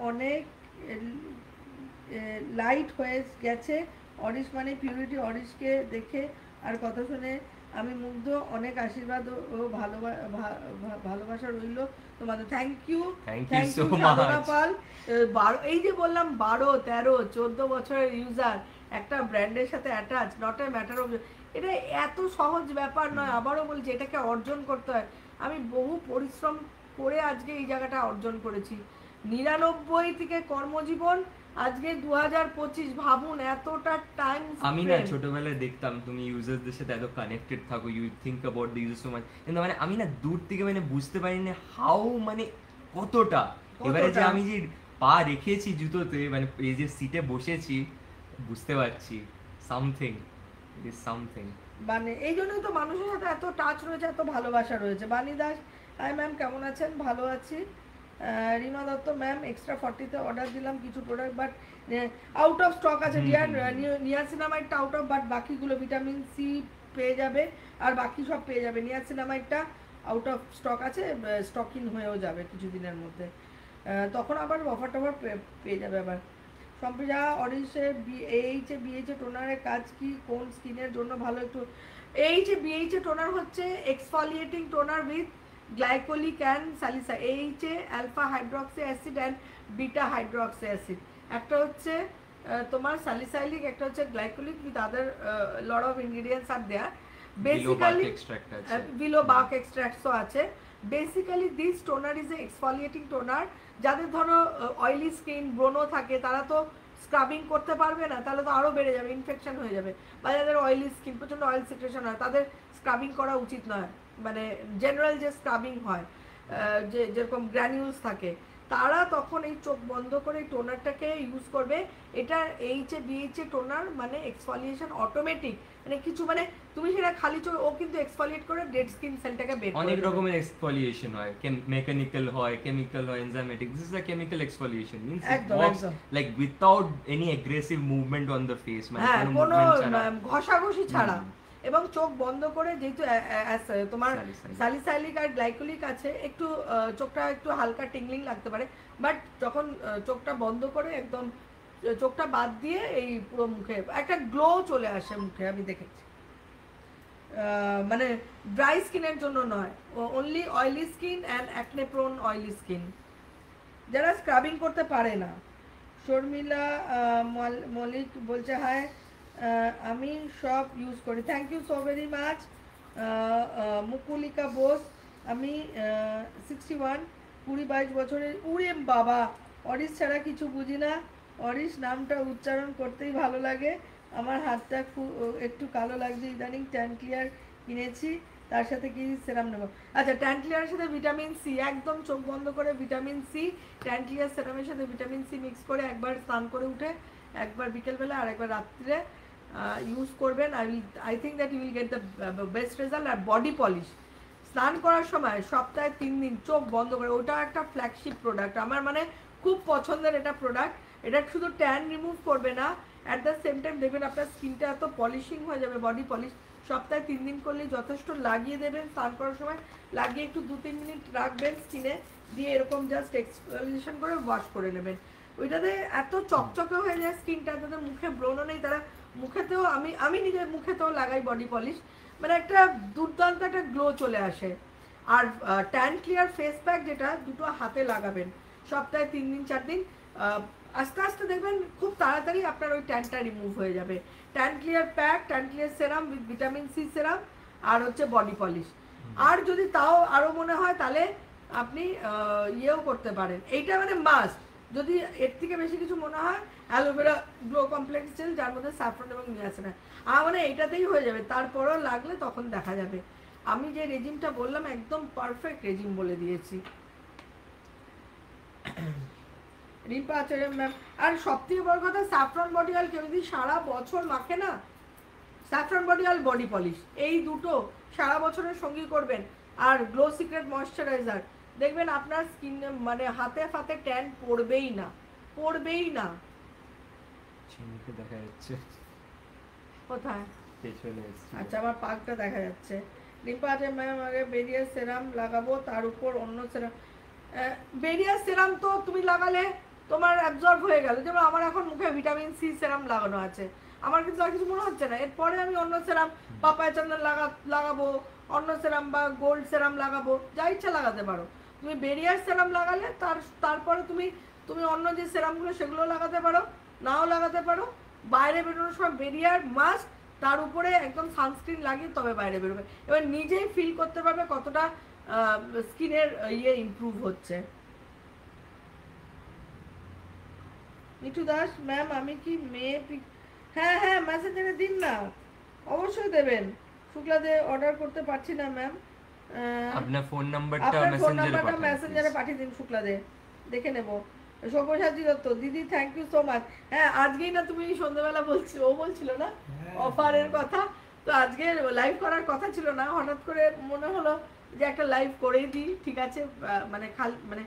অনেক লাইট হয়ে গেছে। অরিশ মানে পিউরিটি। অরিশকে দেখে আর কথা শুনে আমি মুগ্ধ। অনেক আশীর্বাদ ও ভালোবাসা রইল তোমাদের। Thank you Thank you so Sadhana much. Pal. এই যে বললাম 12, 13, 14 বছরের ইউজার একটা ব্র্যান্ডের সাথে attach, not a matter of, এটা এত সহজ ব্যাপার নয়। আবারও বলছি, এটাকে অর্জন করতে হয়। আমি বহু পরিশ্রম করে আজকে এই জায়গাটা অর্জন করেছি। 99 থেকে কর্মজীবন, আজকে 2025, ভাবুন এতটা টাইম। আমি না ছোটবেলায় দেখতাম তুমি ইউজারদের সাথে এত কানেক্টেড থাকো, you think about the user so much, কিন্তু মানে আমি না দূর থেকে মানে বুঝতে পারিনি হাউ, মানে কতটা। এবারে যে আমি যে পা রেখেছি জুতোতে, মানে এই যে সিটে বসেছি, বুঝতে পারছি সামথিং, ইট ইজ সামথিং। মানে এই জন্যই তো মানুষের সাথে এত টাচ রয়েছে, এত ভালোবাসা রয়েছে। বাণী দাস, হাই ম্যাম, কেমন আছেন? ভালো আছি। রিমা দত্ত, ম্যাম এক্সট্রা 40-তে অর্ডার দিলাম কিছু product, but out of stock আছে। ডিয়ার নিয়াসিনামাইডটা আউট অফ, বাট বাকিগুলো ভিটামিন সি পেয়ে যাবে, আর বাকি সব পেয়ে যাবে। নিয়াসিনামাইডটা আউট অফ স্টক আছে, স্টক ইন হয়েও যাবে কিছুদিনের মধ্যে, তখন আবার অফার টফার পেয়ে যাবে আবার। সম্প্রীজা, অরিশে বিএইচে টোনারের কাজ কি, কোন স্কিনের জন্য ভালো? একটু বিএইচে টোনার হচ্ছে exfoliating toner with glycolic and স্যালিসা, alpha hydroxy acid and beta hydroxy acid. একটা হচ্ছে তোমার স্যালিসাইলিক, একটা হচ্ছে glycolic with other lot of ingredients are there. Basically willow bark এক্সট্রাক্টসও আছে। Basically this toner is a exfoliating toner. যাদের ধরো অয়েলি স্কিন, ব্রোনো থাকে, তারা তো স্ক্রাবিং করতে পারবে না, তাহলে তো আরও বেড়ে যাবে, ইনফেকশন হয়ে যাবে। বা যাদের অয়েলি স্কিন, প্রচণ্ড অয়েল সিক্রেশন হয়, তাদের স্ক্রাবিং করা উচিত নয়। মানে জেনারেল যে স্ক্রাবিং হয়, যেরকম গ্র্যানিউলস থাকে, তারা তখন এই চোখ বন্ধ করে এই টোনারটাকে ইউজ করবে। এটা বিএইচে টোনার মানে এক্সফলিয়েশন অটোমেটিক, মানে কিছু, মানে তুমি সেটা খালি চোখে, ও কিন্তু এক্সফলিয়েট করে ডেড স্কিন সেলটাকে বের করে অনেক দেবে। রকমের এক্সফলিয়েশন হয়, মেকানিক্যাল হয়, কেমিক্যাল হয়, enzymatic. This is a chemical exfoliation, means it works like without any aggressive movement on the face, মানে কোনো মুভমেন্ট ছাড়া, ঘষাঘষি ছাড়া, এবং চোখ বন্ধ করে। যেহেতু তোমার স্যালিসাইলিক আর গ্লাইকোলিক আছে, একটু চোখটা একটু হালকা টিংলিং লাগতে পারে, বাট যখন চোখটা বন্ধ করে একদম চোখটা বাদ দিয়ে এই পুরো মুখে একটা গ্লো চলে আসে মুখে, আমি দেখেছি। মানে ড্রাই স্কিনের জন্য নয়, only oily skin and acne prone oily skin, যারা স্ক্রাবিং করতে পারে না। শর্মিলা মলিক বলছে, হাই, আমি সব ইউজ করি। Thank you so very much. Mukulika Bose, আমি 61, 20-22 বছরের। উড়ে বাবা, অরিশ ছাড়া কিছু বুঝি না। অরিশ নামটা উচ্চারণ করতেই ভালো লাগে। আমার হাতটা একটু কালো লাগছে ইদানিং। ট্যান ক্লিয়ার কিনেছি, তার সাথে কি সেরাম নেবো? আচ্ছা, ট্যান ক্লিয়ারের সাথে ভিটামিন সি, একদম চোখ বন্ধ করে ভিটামিন সি, ট্যান ক্লিয়ার সেরামের সাথে ভিটামিন সি মিক্স করে একবার স্নান করে উঠে, একবার বিকেলবেলা আর একবার রাত্রে ইউজ করবেন। I think that you will get the best result. আর বডি পলিশ, স্নান করার সময় সপ্তাহে 3 দিন চোখ বন্ধ করে, ওটাও একটা ফ্ল্যাগশিপ প্রোডাক্ট আমার, মানে খুব পছন্দের এটা প্রোডাক্ট। এটা শুধু ট্যান রিমুভ করবে না, অ্যাট দ্য সেম টাইম দেখবেন আপনার স্কিনটা এত পলিশিং হয়ে যাবে। বডি পলিশ সপ্তাহে 3 দিন করলে যথেষ্ট। লাগিয়ে দেবেন স্নান করার সময়, লাগিয়ে একটু 2-3 মিনিট রাখবেন স্কিনে, দিয়ে এরকম জাস্ট এক্সফোলিয়েশন করে ওয়াশ করে নেবেন। ওইটাতে এত চকচকে হয়ে যায় স্কিনটা। যাদের মুখে ব্রণ নেই, তারা মুখেতেও, আমি নিজের মুখেতেও লাগাই বডি পলিশ, মানে একটা দুর্দান্ত একটা গ্লো চলে আসে। আর ট্যান ক্লিয়ার ফেস প্যাক, যেটা দুটো হাতে লাগাবেন সপ্তাহে 3 দিন 4 দিন, আস্তে আস্তে দেখবেন খুব তাড়াতাড়ি আপনার ওই ট্যানটা রিমুভ হয়ে যাবে। Tan clear pack, tan clear serum with vitamin C serum, আর হচ্ছে বডি পলিশ। আর যদি তাও আরও মনে হয়, তাহলে আপনি ইয়েও করতে পারেন, এইটা মানে মাস্ট। যদি এর থেকে বেশি কিছু মনে হয়, অ্যালোভেরা গ্লো কমপ্লেক্স জেল, যার মধ্যে স্যাফরন এবং নিয়াসিন, মানে এইটাতেই হয়ে যাবে। তারপরও লাগলে তখন দেখা যাবে। আমি যে রেজিমটা বললাম একদম পারফেক্ট রেজিম বলে দিয়েছি। রিম্পা আচার্য ম্যাম, আর সবথেকে বড় কথা, স্যাফরন বডি অয়েল কেউ যদি সারা বছর মাখে না, saffron body oil, body polish, এই দুটো সারা বছরের সঙ্গী করবেন। আর গ্লো সিক্রেট ময়শ্চারাইজার, দেখবেন আপনার স্কিন, মানে হাতে ফাতে ট্যান পড়বেই না, পড়বেই না। চিনিকে দেখা যাচ্ছে। কোথায়? পেছনে এসছে। আচ্ছা, আমার পাকটা দেখা যাচ্ছে। রিম্পা আছে ম্যাম, আগে বেরিয়ার সেরাম লাগাবো, তার উপর অন্য সেরাম। বেরিয়ার সেরাম তো তুমি লাগালে তোমার অ্যাবজর্ব হয়ে গেল। যেমন আমার এখন মুখে ভিটামিন সি সেরাম লাগানো আছে, আমার কিন্তু আর কিছু মনে হচ্ছে না। এরপরে আমি অন্য সেরাম পাপায়া চন্দন লাগাবো, অন্য সেরাম বা গোল্ড সেরাম লাগাবো, যা ইচ্ছা লাগাতে পারো। তুমি বেরিয়ার সেরাম লাগালে তারপরে তুমি তুমি অন্য যে সেরামগুলো সেগুলো লাগাতে পারো, নাও লাগাতে পারো। বাইরে বেরোনোর সময় বেরিয়ার মাস্ক, তার উপরে একদম সানস্ক্রিন লাগিয়ে তবে বাইরে বেরোবে। এবার নিজেই ফিল করতে পারবে কতটা স্কিনের ইয়ে ইমপ্রুভ হচ্ছে। মিঠু দাস ম্যাম, আমি কি মেয়ে হ্যাঁ হ্যাঁ, মেসেঞ্জারে দিন না, অবশ্যই দেবেন। শুক্লাদে অর্ডার করতে পারছি না ম্যাম, আপনার ফোন নাম্বারটা আপনার ফোন নাম্বারটা মেসেঞ্জারে মেসেঞ্জারে পাঠিয়ে দিন শুক্লাদে, দেখে নেব। সব্যসাচী দত্ত দিদি, থ্যাংক ইউ সো মাচ। হ্যাঁ, আজকেই না তুমি সন্ধ্যাবেলা ও বলছিল না অফারের কথা, তো আজকে লাইভ করার কথা ছিল না, হঠাৎ করে মনে হলো যে একটা লাইভ করেই দিই। ঠিক আছে, মানে মানে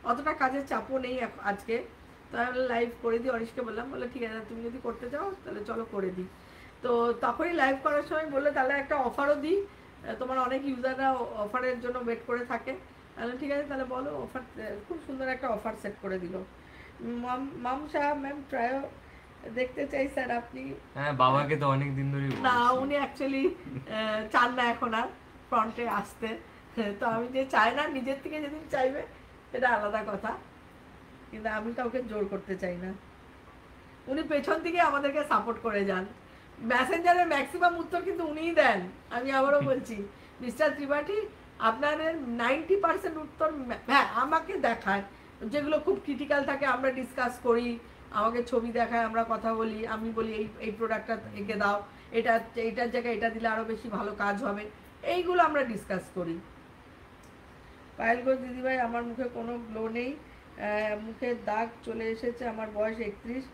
অতটা কাজের চাপও নেই আজকে, তাহলে লাইভ করে দিই। অরিশকে বললাম, বলে ঠিক আছে তুমি যদি করতে চাও তাহলে চলো করে দিই। তো তখনই লাইভ করার সময় বললে তাহলে একটা অফারও দিই, তোমার অনেক ইউজাররা অফারের জন্য ওয়েট করে থাকে। তাহলে ঠিক আছে, তাহলে বলো অফার। খুব সুন্দর একটা অফার সেট করে দিল। মাম সাহেব ম্যাম ট্রায়ো দেখতে চাই স্যার আপনি। হ্যাঁ, বাবাকে তো অনেক দিন ধরেই না, বলছি। উনি অ্যাকচুয়ালি চান না এখন আর ফ্রন্টে আসতে। তো আমি যে চাই না, নিজের থেকে যেদিন চাইবে এটা আলাদা কথা, কিন্তু আমি কাউকে জোর করতে চাই না। উনি পেছন থেকে আমাদেরকে সাপোর্ট করে যান। মেসেঞ্জারের ম্যাক্সিমাম উত্তর কিন্তু উনিই দেন। আমি আবারও বলছি, মিস্টার ত্রিপাঠী আপনাদের 90% উত্তর হ্যাঁ আমাকে দেখায়, যেগুলো খুব ক্রিটিক্যাল থাকে আমরা ডিসকাস করি, আমাকে ছবি দেখায়, আমরা কথা বলি, আমি বলি এই প্রোডাক্টটা এঁকে দাও, এটার জায়গায় এটা দিলে আরও বেশি ভালো কাজ হবে, এইগুলো আমরা ডিসকাস করি। পায়েল ঘোষ দিদিভাই, আমার মুখে কোনো গ্লো নেই, মুখে দাগ চলে এসেছে, আমার বয়স 31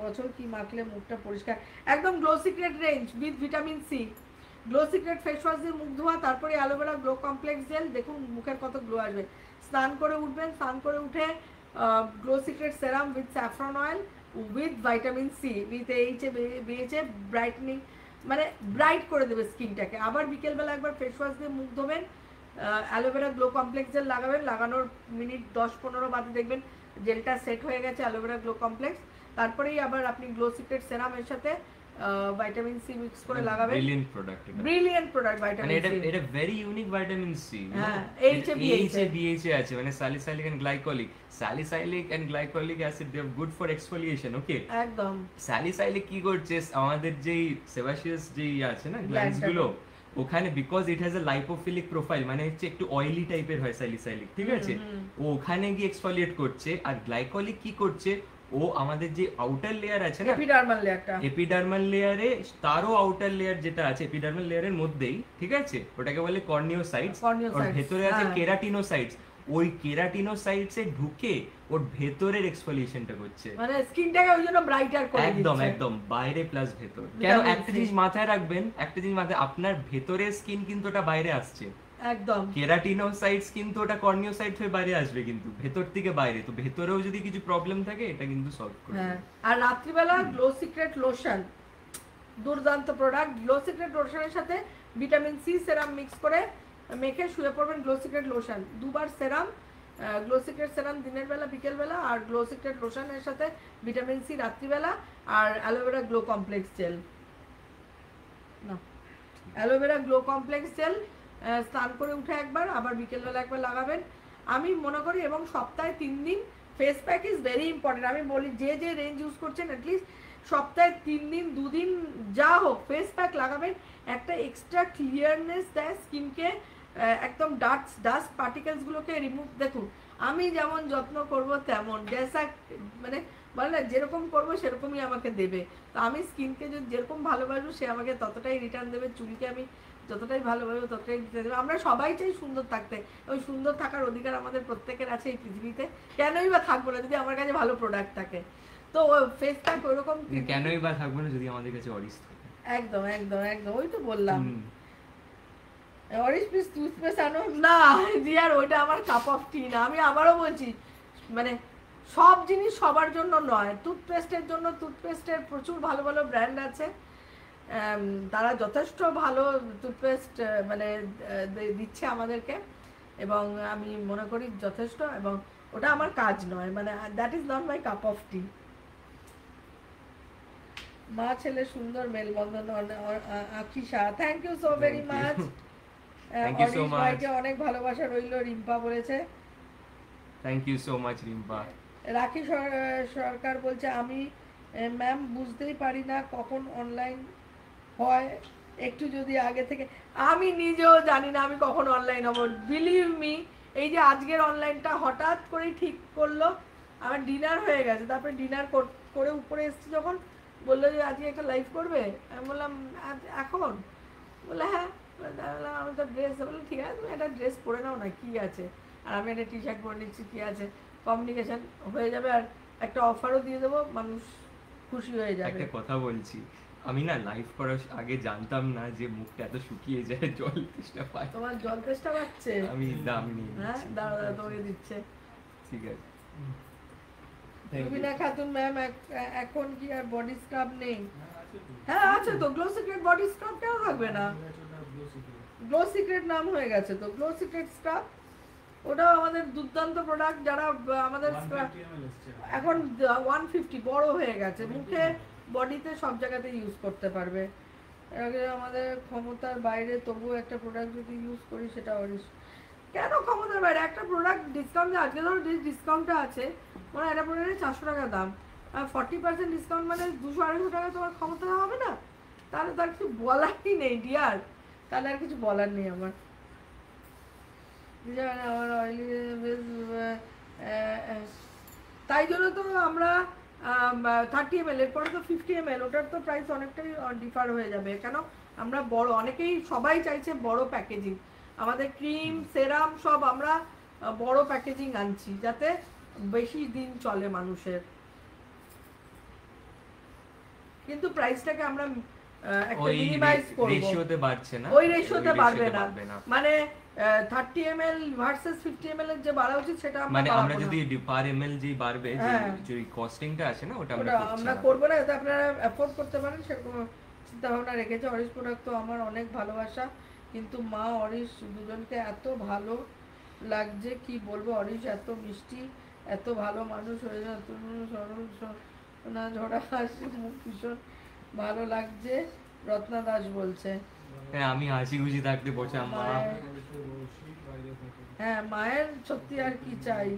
বছর, কি মাখলে মুখটা পরিষ্কার? একদম glow secret range with vitamin C. Glow secret face wash দিয়ে মুখ ধোয়া, তারপরে অ্যালোভেরা গ্লো কমপ্লেক্স জেল, দেখুন মুখের কত গ্লো আসবে। স্নান করে উঠবেন, স্নান করে উঠে glow secret serum with saffron oil with vitamin C with BHA brightening, মানে ব্রাইট করে দেবে স্কিনটাকে। আবার বিকেলবেলা একবার ফেস ওয়াশ দিয়ে মুখ ধোবেন, অ্যালোভেরা গ্লো কমপ্লেক্স জেল লাগাবেন, লাগানোর মিনিট 10-15 বাদে দেখবেন জেলটা সেট হয়ে গেছে অ্যালোভেরা গ্লো কমপ্লেক্স। তারপরেই আবার আপনি গ্লো সিক্রেট সেরামের সাথে ভাইটামিন সি মিক্স করে লাগাবেন। ব্রিলিয়ান্ট প্রোডাক্ট, ব্রিলিয়ান্ট প্রোডাক্ট মানে ভাইটামিন সি। এটা ভেরি ইউনিক ভিটামিন সি। হ্যাঁ, BHA আছে, মানে salicylic and glycolic. Salicylic and glycolic acid they are good for exfoliation. Okay, একদম। স্যালিসাইলিক কি করছে, আমাদের যেই সেবাসিয়াস যেই আছে না গ্ল্যান্ডস গুলো, ওখানে because it has a lipophilic profile, মানে হচ্ছে একটু অয়েলি টাইপের হয় স্যালিসাইলিক, ঠিক আছে, ও ওখানে গিয়ে এক্সফোলিয়েট করছে। আর গ্লাইকোলিক কি করছে, ও আমাদের যে আউটার লেয়ার আছে না, এপিডার্মাল লেয়ারটা, এপিডার্মাল লেয়ারে, তারও আউটার লেয়ার যেটা আছে এপিডার্মাল লেয়ারের মধ্যেই, ঠিক আছে, ওটাকে বলে কর্নিওসাইটস। ওর ভেতরে আছে কেরাটিনোসাইটস, ওই কেরাটিনোসাইটস এ ঢুকে ওর ভেতরের এক্সফোলিয়েশনটা করছে, মানে স্কিনটাকে ওই জন্য ব্রাইটার করে দিচ্ছে। একদম একদম বাইরে প্লাস ভেতর। কেন, একটা জিনিস মাথায় রাখবেন, একটা জিনিস মাথায়, আপনার ভেতরের স্কিন কিন্তু ওটা বাইরে আসছে, একদম কেরাটিনোসাইটস কিন্তু ওটা কর্নিওসাইটস হয়ে বাইরে আসবে, কিন্তু ভেতর থেকে বাইরে। তো ভেতরেও যদি কিছু প্রবলেম থাকে এটা কিন্তু সলভ করবে। হ্যাঁ, আর রাত্রিবেলা গ্লো সিক্রেট লোশন, দুর্দান্ত প্রোডাক্ট। গ্লো সিক্রেট লোশনের সাথে ভিটামিন সি সেরাম মিক্স করে মেখে শুয়ে পড়বেন। গ্লো সিক্রেট লোশন দুবার সেরাম, গ্লো সিক্রেট সেরাম দিনের বেলা বিকেলবেলা, আর গ্লো সিক্রেট লোশনের সাথে ভিটামিন সি রাত্রিবেলা, আর অ্যালোভেরা গ্লো কমপ্লেক্স জেল, না অ্যালোভেরা গ্লো কমপ্লেক্স জেল স্নান করে উঠে একবার, আবার বিকেলবেলা একবার লাগাবেন আমি মনে করি। এবং সপ্তাহে 3 দিন face pack is very important. আমি বলি যে রেঞ্জ ইউজ করছেন অ্যাটলিস্ট সপ্তাহে 3 দিন 2 দিন যা হোক ফেস প্যাক লাগাবেন। একটা এক্সট্রা ক্লিয়ারনেস দেয় স্কিনকে, একদম ডাস্ট পার্টিকেলসগুলোকে রিমুভ। দেখুন আমি যেমন যত্ন করব তেমন জেসা, মানে বলে না যেরকম করবো সেরকমই আমাকে দেবে। তো আমি স্কিনকে যদি যেরকম ভালোবাসবো সে আমাকে ততটাই রিটার্ন দেবে। চুলকে আমি যতটাই ভালোবাসবো ততটাই দিতে দেবে। আমরা সবাই চাই সুন্দর থাকতে, ওই সুন্দর থাকার অধিকার আমাদের প্রত্যেকের আছে এই পৃথিবীতে। কেনই বা থাকবো না যদি আমার কাছে ভালো প্রোডাক্ট থাকে। তো ফেস প্যাক ওইরকম, কেনই বা থাকবো না যদি আমাদের কাছে অরিস থাকে। একদম একদম একদম, ওই তো বললাম। অরিস প্লিজ টুথপেস্ট আনো না জিয়ার, ওইটা আমার কাপ অফ টি না। আমি আবারও বলছি, মানে সব জিনিস সবার জন্য নয়। টুথপেস্টের জন্য টুথপেস্টের প্রচুর ভালো ভালো ব্র্যান্ড আছে, তারা যথেষ্ট ভালো টুথপেস্ট মানে দিচ্ছে আমাদেরকে, এবং আমি মনে করি যথেষ্ট, এবং ওটা আমার কাজ নয়, মানে that is not my cup of tea. মা ছেলে সুন্দর মেলবন্ধন। Akhisha, thank you so very Thank you. Much. Thank you so Anish much. ভাইকে অনেক ভালোবাসা রইল, রিম্পা বলেছে। Thank you so much Rimpa. Rakhi Sarkar বলছে আমি ম্যাম বুঝতেই পারি না কখন অনলাইন হয়, একটু যদি আগে থেকে। আমি নিজেও জানি না আমি কখন অনলাইন হব, বিলিভ মি। এই যে আজকের অনলাইনটা হঠাৎ করেই ঠিক করলো, আমার ডিনার হয়ে গেছে, তারপরে ডিনার করে উপরে এসেছি, যখন বললো যে আজকে একটা লাইভ করবে, আমি বললাম এখন, বললে হ্যাঁ। বললাম আমি তো ড্রেস, বললাম ঠিক আছে তুমি একটা ড্রেস পরে নাও না, কি আছে, আর আমি একটা টি শার্ট পরে নিচ্ছি, কি আছে, কমিউনিকেশন হয়ে যাবে, আর একটা অফারও দিয়ে দেবো, মানুষ খুশি হয়ে যাবে। একটা কথা বলছি, আমি না লাইভ করার আগে জানতাম না যে মুখটা এত শুকিয়ে যায়, জল তেষ্টা পায়। তোমার জল তেষ্টা পাচ্ছে? আমি দাম নিয়ে হ্যাঁ, নিচ্ছি। দাঁড়া দাঁড়া, তোমাকে দিচ্ছে। ঠিক আছে। Thank you. Rubina Khatun ma'am, এখন কি আর বডি স্ক্রাব নেই? হ্যাঁ আছে তো, গ্লো সিক্রেট বডি স্ক্রাব, কেন থাকবে না? গ্লো সিক্রেট নাম হয়ে গেছে তো, গ্লো সিক্রেট স্ক্রাব, ওটাও আমাদের দুর্দান্ত প্রোডাক্ট। যারা আমাদের scrub এখন 150 বড় হয়ে গেছে, মুখে বডিতে সব জায়গাতে ইউজ করতে পারবে। এর আগে আমাদের ক্ষমতার বাইরে, তবুও একটা প্রোডাক্ট যদি ইউজ করি সেটা কেন ক্ষমতার বাইরে? একটা প্রোডাক্ট ডিসকাউন্ট, আজকে ধরো ডিসকাউন্টটা আছে, মানে একটা প্রোডাক্টের 400 টাকা দাম, আর 40% ডিসকাউন্ট মানে 200-250 টাকা তোমার ক্ষমতা হবে না? তাহলে তার কিছু বলারই নেই ডিয়ার, তাহলে আর কিছু বলার নেই আমার। আমার অয়েলি, তাই জন্য তো আমরা 30 ml, এর পরে তো 50 ml, ওটার তো প্রাইস অনেকটাই ডিফার হয়ে যাবে। কেন আমরা বড়, অনেকেই সবাই চাইছে বড় প্যাকেজিং, আমাদের ক্রিম সেরাম সব আমরা বড় প্যাকেজিং আনছি, যাতে বেশি দিন চলে মানুষের, কিন্তু প্রাইসটাকে আমরা একটা মিনিমাইজ করব। রেশিওতে বাড়ছে না, ওই রেশিওতে বাড়বে না, মানে 30 ml ভার্সেস 50 ml এর যে বাড়া উচিত সেটা মানে বাড়াবো আমরা না। যদি পার এমএল যে বাড়বে, হ্যাঁ। যে কস্টিংটা আছে না, ওটা ওটা আমরা করবো না, যাতে আপনারা অ্যাফোর্ড করতে পারেন, সেরকম চিন্তা ভাবনা রেখেছে। অরিশ প্রোডাক্ট তো আমার অনেক ভালোবাসা, কিন্তু মা অরিশ দুজনকে এত ভালো লাগছে, কি বলবো, অরিশ এত মিষ্টি, এত ভালো মানুষ হয়ে যায়, তুমি সরল না ঝোড়া হাসি, মুখ ভীষণ ভালো লাগছে, রত্না দাস বলছে। হ্যাঁ, আমি হাসি খুশি থাকতে বসে মা। হ্যাঁ, মায়ের সত্যি আর কি চাই,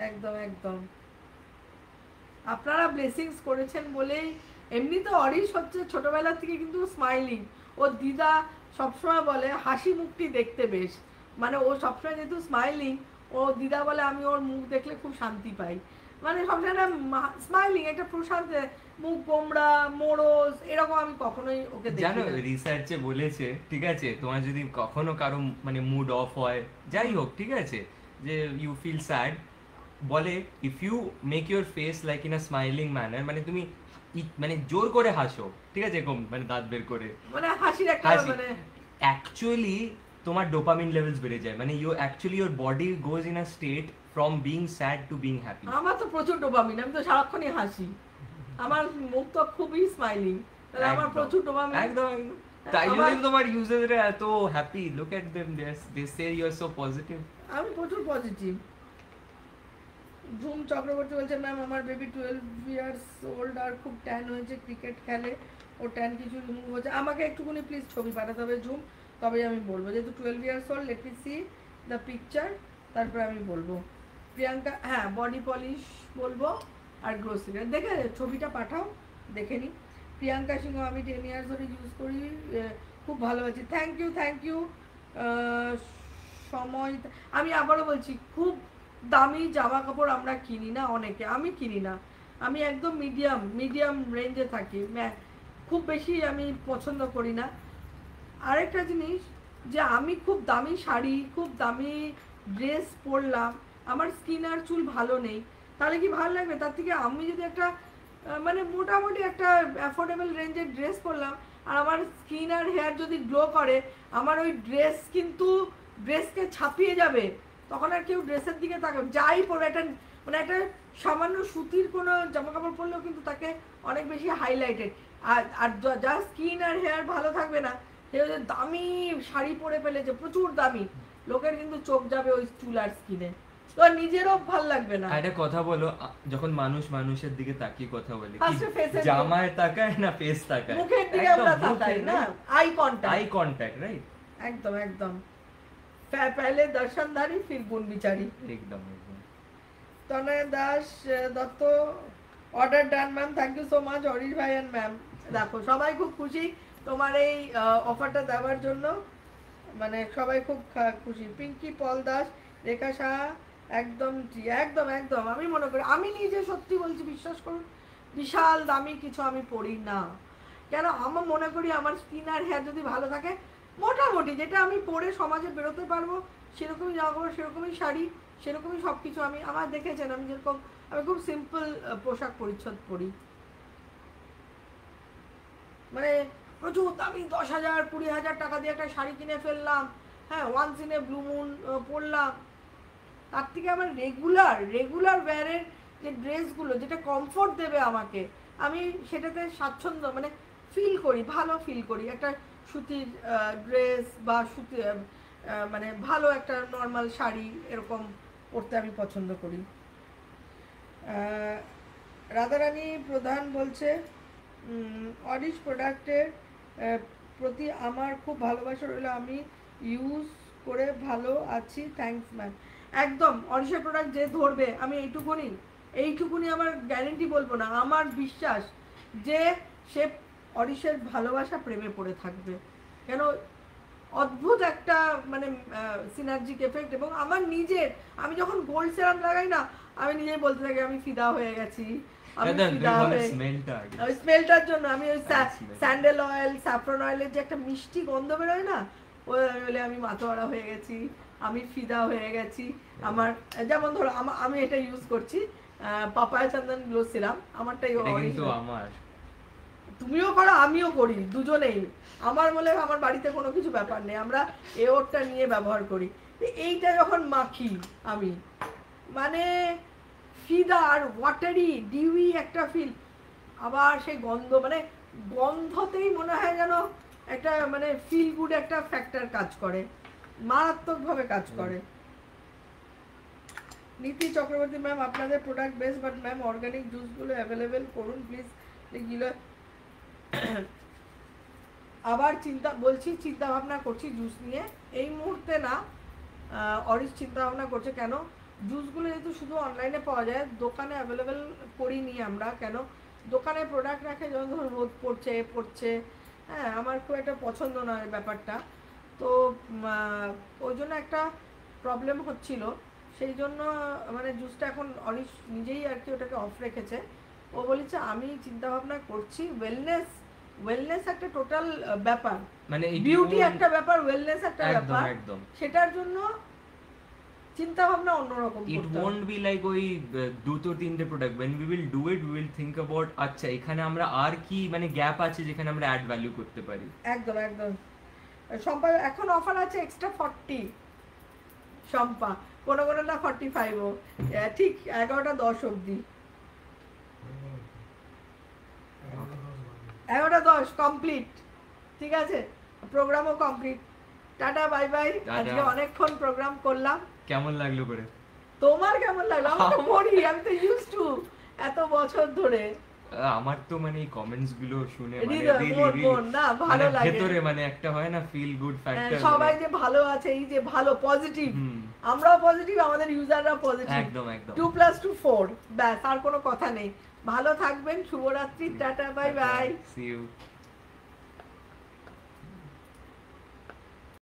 একদম একদম। আপনারা ব্লেসিংস করেছেন বলেই, এমনি তো অরিশ হচ্ছে ছোটবেলা থেকে কিন্তু স্মাইলিং, ও দিদা সবসময় বলে হাসি মুখটি দেখতে বেশ, মানে ও সবসময় যেহেতু স্মাইলিং, ও দিদা বলে আমি ওর মুখ দেখলে খুব শান্তি পাই, মানে সবসময় স্মাইলিং, একটা প্রশান্ত মুখ, গোমড়া মোড়স এরকম আমি কখনোই ওকে দেখি জানো, না। রিসার্চে বলেছে, ঠিক আছে, তোমার যদি কখনো কারো মানে মুড অফ হয়, যাই হোক, ঠিক আছে, যে ইউ ফিল স্যাড, বলে if you make your face like in a smiling manner, মানে তুমি মানে জোর করে হাসো, ঠিক আছে, এরকম মানে দাঁত বের করে মানে হাসির একটা হাসি, মানে অ্যাকচুয়ালি তোমার ডোপামিন লেভেলস বেড়ে যায়, মানে you actually your body goes in a state from being sad to being happy. আমার তো প্রচুর ডোপামিন, আমি তো সারাক্ষণই হাসি, আমার মুখ তো খুবই স্মাইলিং, তাহলে আমার প্রচুর ডোপামিন। একদম, তাই জন্য তোমার ইউজাররা এত happy, look at them, they say you are so positive. আমি প্রচুর পজিটিভ। ঝুম চক্রবর্তী বলছে ম্যাম আমার বেবি 12 ইয়ার্স ওল্ড আর খুব ট্যান হয়েছে, ক্রিকেট খেলে, ও ট্যান কিছু রিমুভ হচ্ছে, আমাকে একটুখানি প্লিজ ছবি পাঠাতে হবে ঝুম, তবেই আমি বলবো, যেহেতু 12 years old, let me C the picture, তারপরে আমি বলবো। প্রিয়াঙ্কা, হ্যাঁ বডি পলিশ বলবো আর গ্লো সিক্রেট, দেখে ছবিটা পাঠাও, দেখে নিই। প্রিয়াঙ্কা সিংহ, আমি 10 ইয়ার্স ধরে ইউজ করি, খুব ভালো আছি, থ্যাংক ইউ। সময়, আমি আবারও বলছি, খুব দামি জামা কাপড় আমরা কিনি না অনেকে, আমি কিনি না, আমি একদম মিডিয়াম রেঞ্জে থাকি, খুব বেশি আমি পছন্দ করি না। আরেকটা জিনিস, যে আমি খুব দামি শাড়ি, খুব দামি ড্রেস পরলাম, আমার স্কিন আর চুল ভালো নেই, তাহলে কি ভালো লাগবে? তার থেকে আমি যদি একটা মানে মোটামুটি একটা অ্যাফোর্ডেবল রেঞ্জের ড্রেস পরলাম, আর আমার স্কিন আর হেয়ার যদি গ্লো করে, আমার ওই ড্রেস কিন্তু ড্রেসকে ছাপিয়ে যাবে, তখন আর কেউ ড্রেসের দিকে তাকাবে, যাই পরে একটা মানে একটা সামান্য সুতির কোনো জামা কাপড় পরলেও কিন্তু তাকে অনেক বেশি হাইলাইটেড, আর যা স্কিন আর হেয়ার ভালো থাকবে না, সে যে দামি শাড়ি পরে ফেলেছে, প্রচুর দামি, লোকের কিন্তু চোখ যাবে ওই চুল আর স্কিনে, তো আর নিজেরও ভাল লাগবে না। একটা কথা বলো, যখন মানুষ মানুষের দিকে তাকিয়ে কথা বলে, কি First এ face এর জামায় তাকায় না ফেস তাকায়? মুখের দিকে আমরা তাকাই না, eye contact. Eye contact, right? একদম একদম, पहले दर्शनधारी फिर गुण बिचारी। একদম একদম। Tanay Das Dutta, order done ma'am, thank you so much Arish ভাই এন্ড ম্যাম। দেখো সবাই খুব খুশি তোমার এই অফারটা দেওয়ার জন্য, মানে সবাই খুব খুশি। পিঙ্কি পল দাস, রেখা সাহা, একদম একদম একদম। আমি মনে করি, আমি নিজে সত্যি বলছি, বিশ্বাস করুন, বিশাল দামি কিছু আমি পড়ি না। কেন, আমার মনে করি আমার স্কিন আর হেয়ার যদি ভালো থাকে, মোটামুটি যেটা আমি পরে সমাজে বেরোতে পারবো, সেরকমই জামা কাপড়, সেরকমই শাড়ি, সেরকমই সব কিছু। আমি আমার দেখেছেন, আমি যেরকম, আমি খুব সিম্পল পোশাক পরিচ্ছদ পরি, মানে প্রচুর দামি 10,000 20,000 টাকা দিয়ে একটা শাড়ি কিনে ফেললাম, হ্যাঁ, once in a blue moon পরলাম। তার থেকে আমার রেগুলার ওয়্যারের যে ড্রেসগুলো, যেটা কমফোর্ট দেবে আমাকে, আমি সেটাতে স্বাচ্ছন্দ্য মানে ফিল করি, ভালো ফিল করি। একটা সুতির ড্রেস বা সুতি মানে ভালো একটা নর্মাল শাড়ি এরকম পরতে আমি পছন্দ করি। রাধারানী প্রধান বলছে, অরিশ প্রোডাক্টের প্রতি আমার খুব ভালোবাসা রইল, আমি ইউজ করে ভালো আছি, থ্যাঙ্কস ম্যাম। একদম, অরিশের প্রোডাক্ট যে ধরবে, আমি এইটুকুনি আমার গ্যারেন্টি বলবো না, আমার বিশ্বাস যে সে অরিশের ভালোবাসা প্রেমে পড়ে থাকবে। কেন, অদ্ভুত একটা মানে সিনার্জিক এফেক্ট। এবং আমার নিজের, আমি যখন গোল্ড সেরাম লাগাই না, আমি নিজেই বলতে থাকি আমি ফিদা হয়ে গেছি, আমি ফিদা হয়ে, ওই স্মেলটার জন্য আমি ওই স্যান্ডেল অয়েল, স্যাফরন অয়েলের যে একটা মিষ্টি গন্ধ বেরোয় না, ওই বলে আমি মাতোয়ারা হয়ে গেছি, আমি ফিদা হয়ে গেছি। আমার যেমন ধরো, আমি এটা ইউজ করছি, পাপায়া চন্দন গ্লো সিরাম, আমারটাই আমার, তুমিও করো আমিও করি, দুজনেই। আমার বলে আমার বাড়িতে কোনো কিছু ব্যাপার নেই, আমরা ওরটা নিয়ে ব্যবহার করি। এইটা যখন মাখি আমি, মানে ফিদা আর ওয়াটারি ডিউই একটা ফিল, আবার সেই গন্ধ, মানে গন্ধতেই মনে হয় যেন একটা মানে ফিল গুড একটা ফ্যাক্টর কাজ করে, মারাত্মকভাবে কাজ করে। নীতি চক্রবর্তী ম্যাম, আপনাদের product best, but ma'am organic জুসগুলো অ্যাভেলেবেল করুন প্লিজ। এগুলো আবার চিন্তা ভাবনা করছি জুস নিয়ে, এই মুহূর্তে না। অরিশ চিন্তা ভাবনা করছে, কেন জুসগুলো যেহেতু শুধু অনলাইনে পাওয়া যায়, দোকানে অ্যাভেলেবেল করিনি আমরা। কেন, দোকানে প্রোডাক্ট রাখে যখন ধরো রোদ পড়ছে, হ্যাঁ, আমার খুব একটা পছন্দ নয় ব্যাপারটা, তো ওই জন্য একটা প্রবলেম হচ্ছিল। সেই জন্য মানে জুসটা এখন অরিশ নিজেই আর কি ওটাকে অফ রেখেছে। ও বলেছে আমি চিন্তা ভাবনা করছি, ওয়েলনেস একটা টোটাল ব্যাপার, মানে বিউটি একটা ব্যাপার, ওয়েলনেস একটা ব্যাপার, সেটার জন্য চিন্তা ভাবনা অন্যরকম করতে হবে। ইট ওয়ন্ট বি লাইক ওই দুটো তিনটে product, when we will do it we will think about আচ্ছা এখানে আমরা আর কি মানে গ্যাপ আছে যেখানে আমরা অ্যাড ভ্যালু করতে পারি। একদম একদম। শম্পা এখন অফার আছে এক্সট্রা 40, শম্পা কোনোটা 45ও, ঠিক 11টা 10 অবধি, 11টা 10 কমপ্লিট, ঠিক আছে, প্রোগ্রামও কমপ্লিট। Tata, bye by. আজকে অনেকক্ষণ প্রোগ্রাম করলাম। কেমন লাগলো করে? তোমার কেমন লাগলো? আমি তো পড়ি, আমি তো ইউজ টু এত বছর ধরে। আমার তো মানে এই কমেন্টস গুলো শুনে মানে না ভালো লাগে, ভেতরে মানে একটা হয় না ফিল গুড ফ্যাক্টর, সবাই যে ভালো আছে, এই যে ভালো পজিটিভ, আমরাও পজিটিভ, আমাদের ইউজাররা পজিটিভ, একদম একদম। 2+2 4, ব্যাস, আর কোনো কথা নেই। ভালো থাকবেন, শুভরাত্রি, tata, bye bye, see you.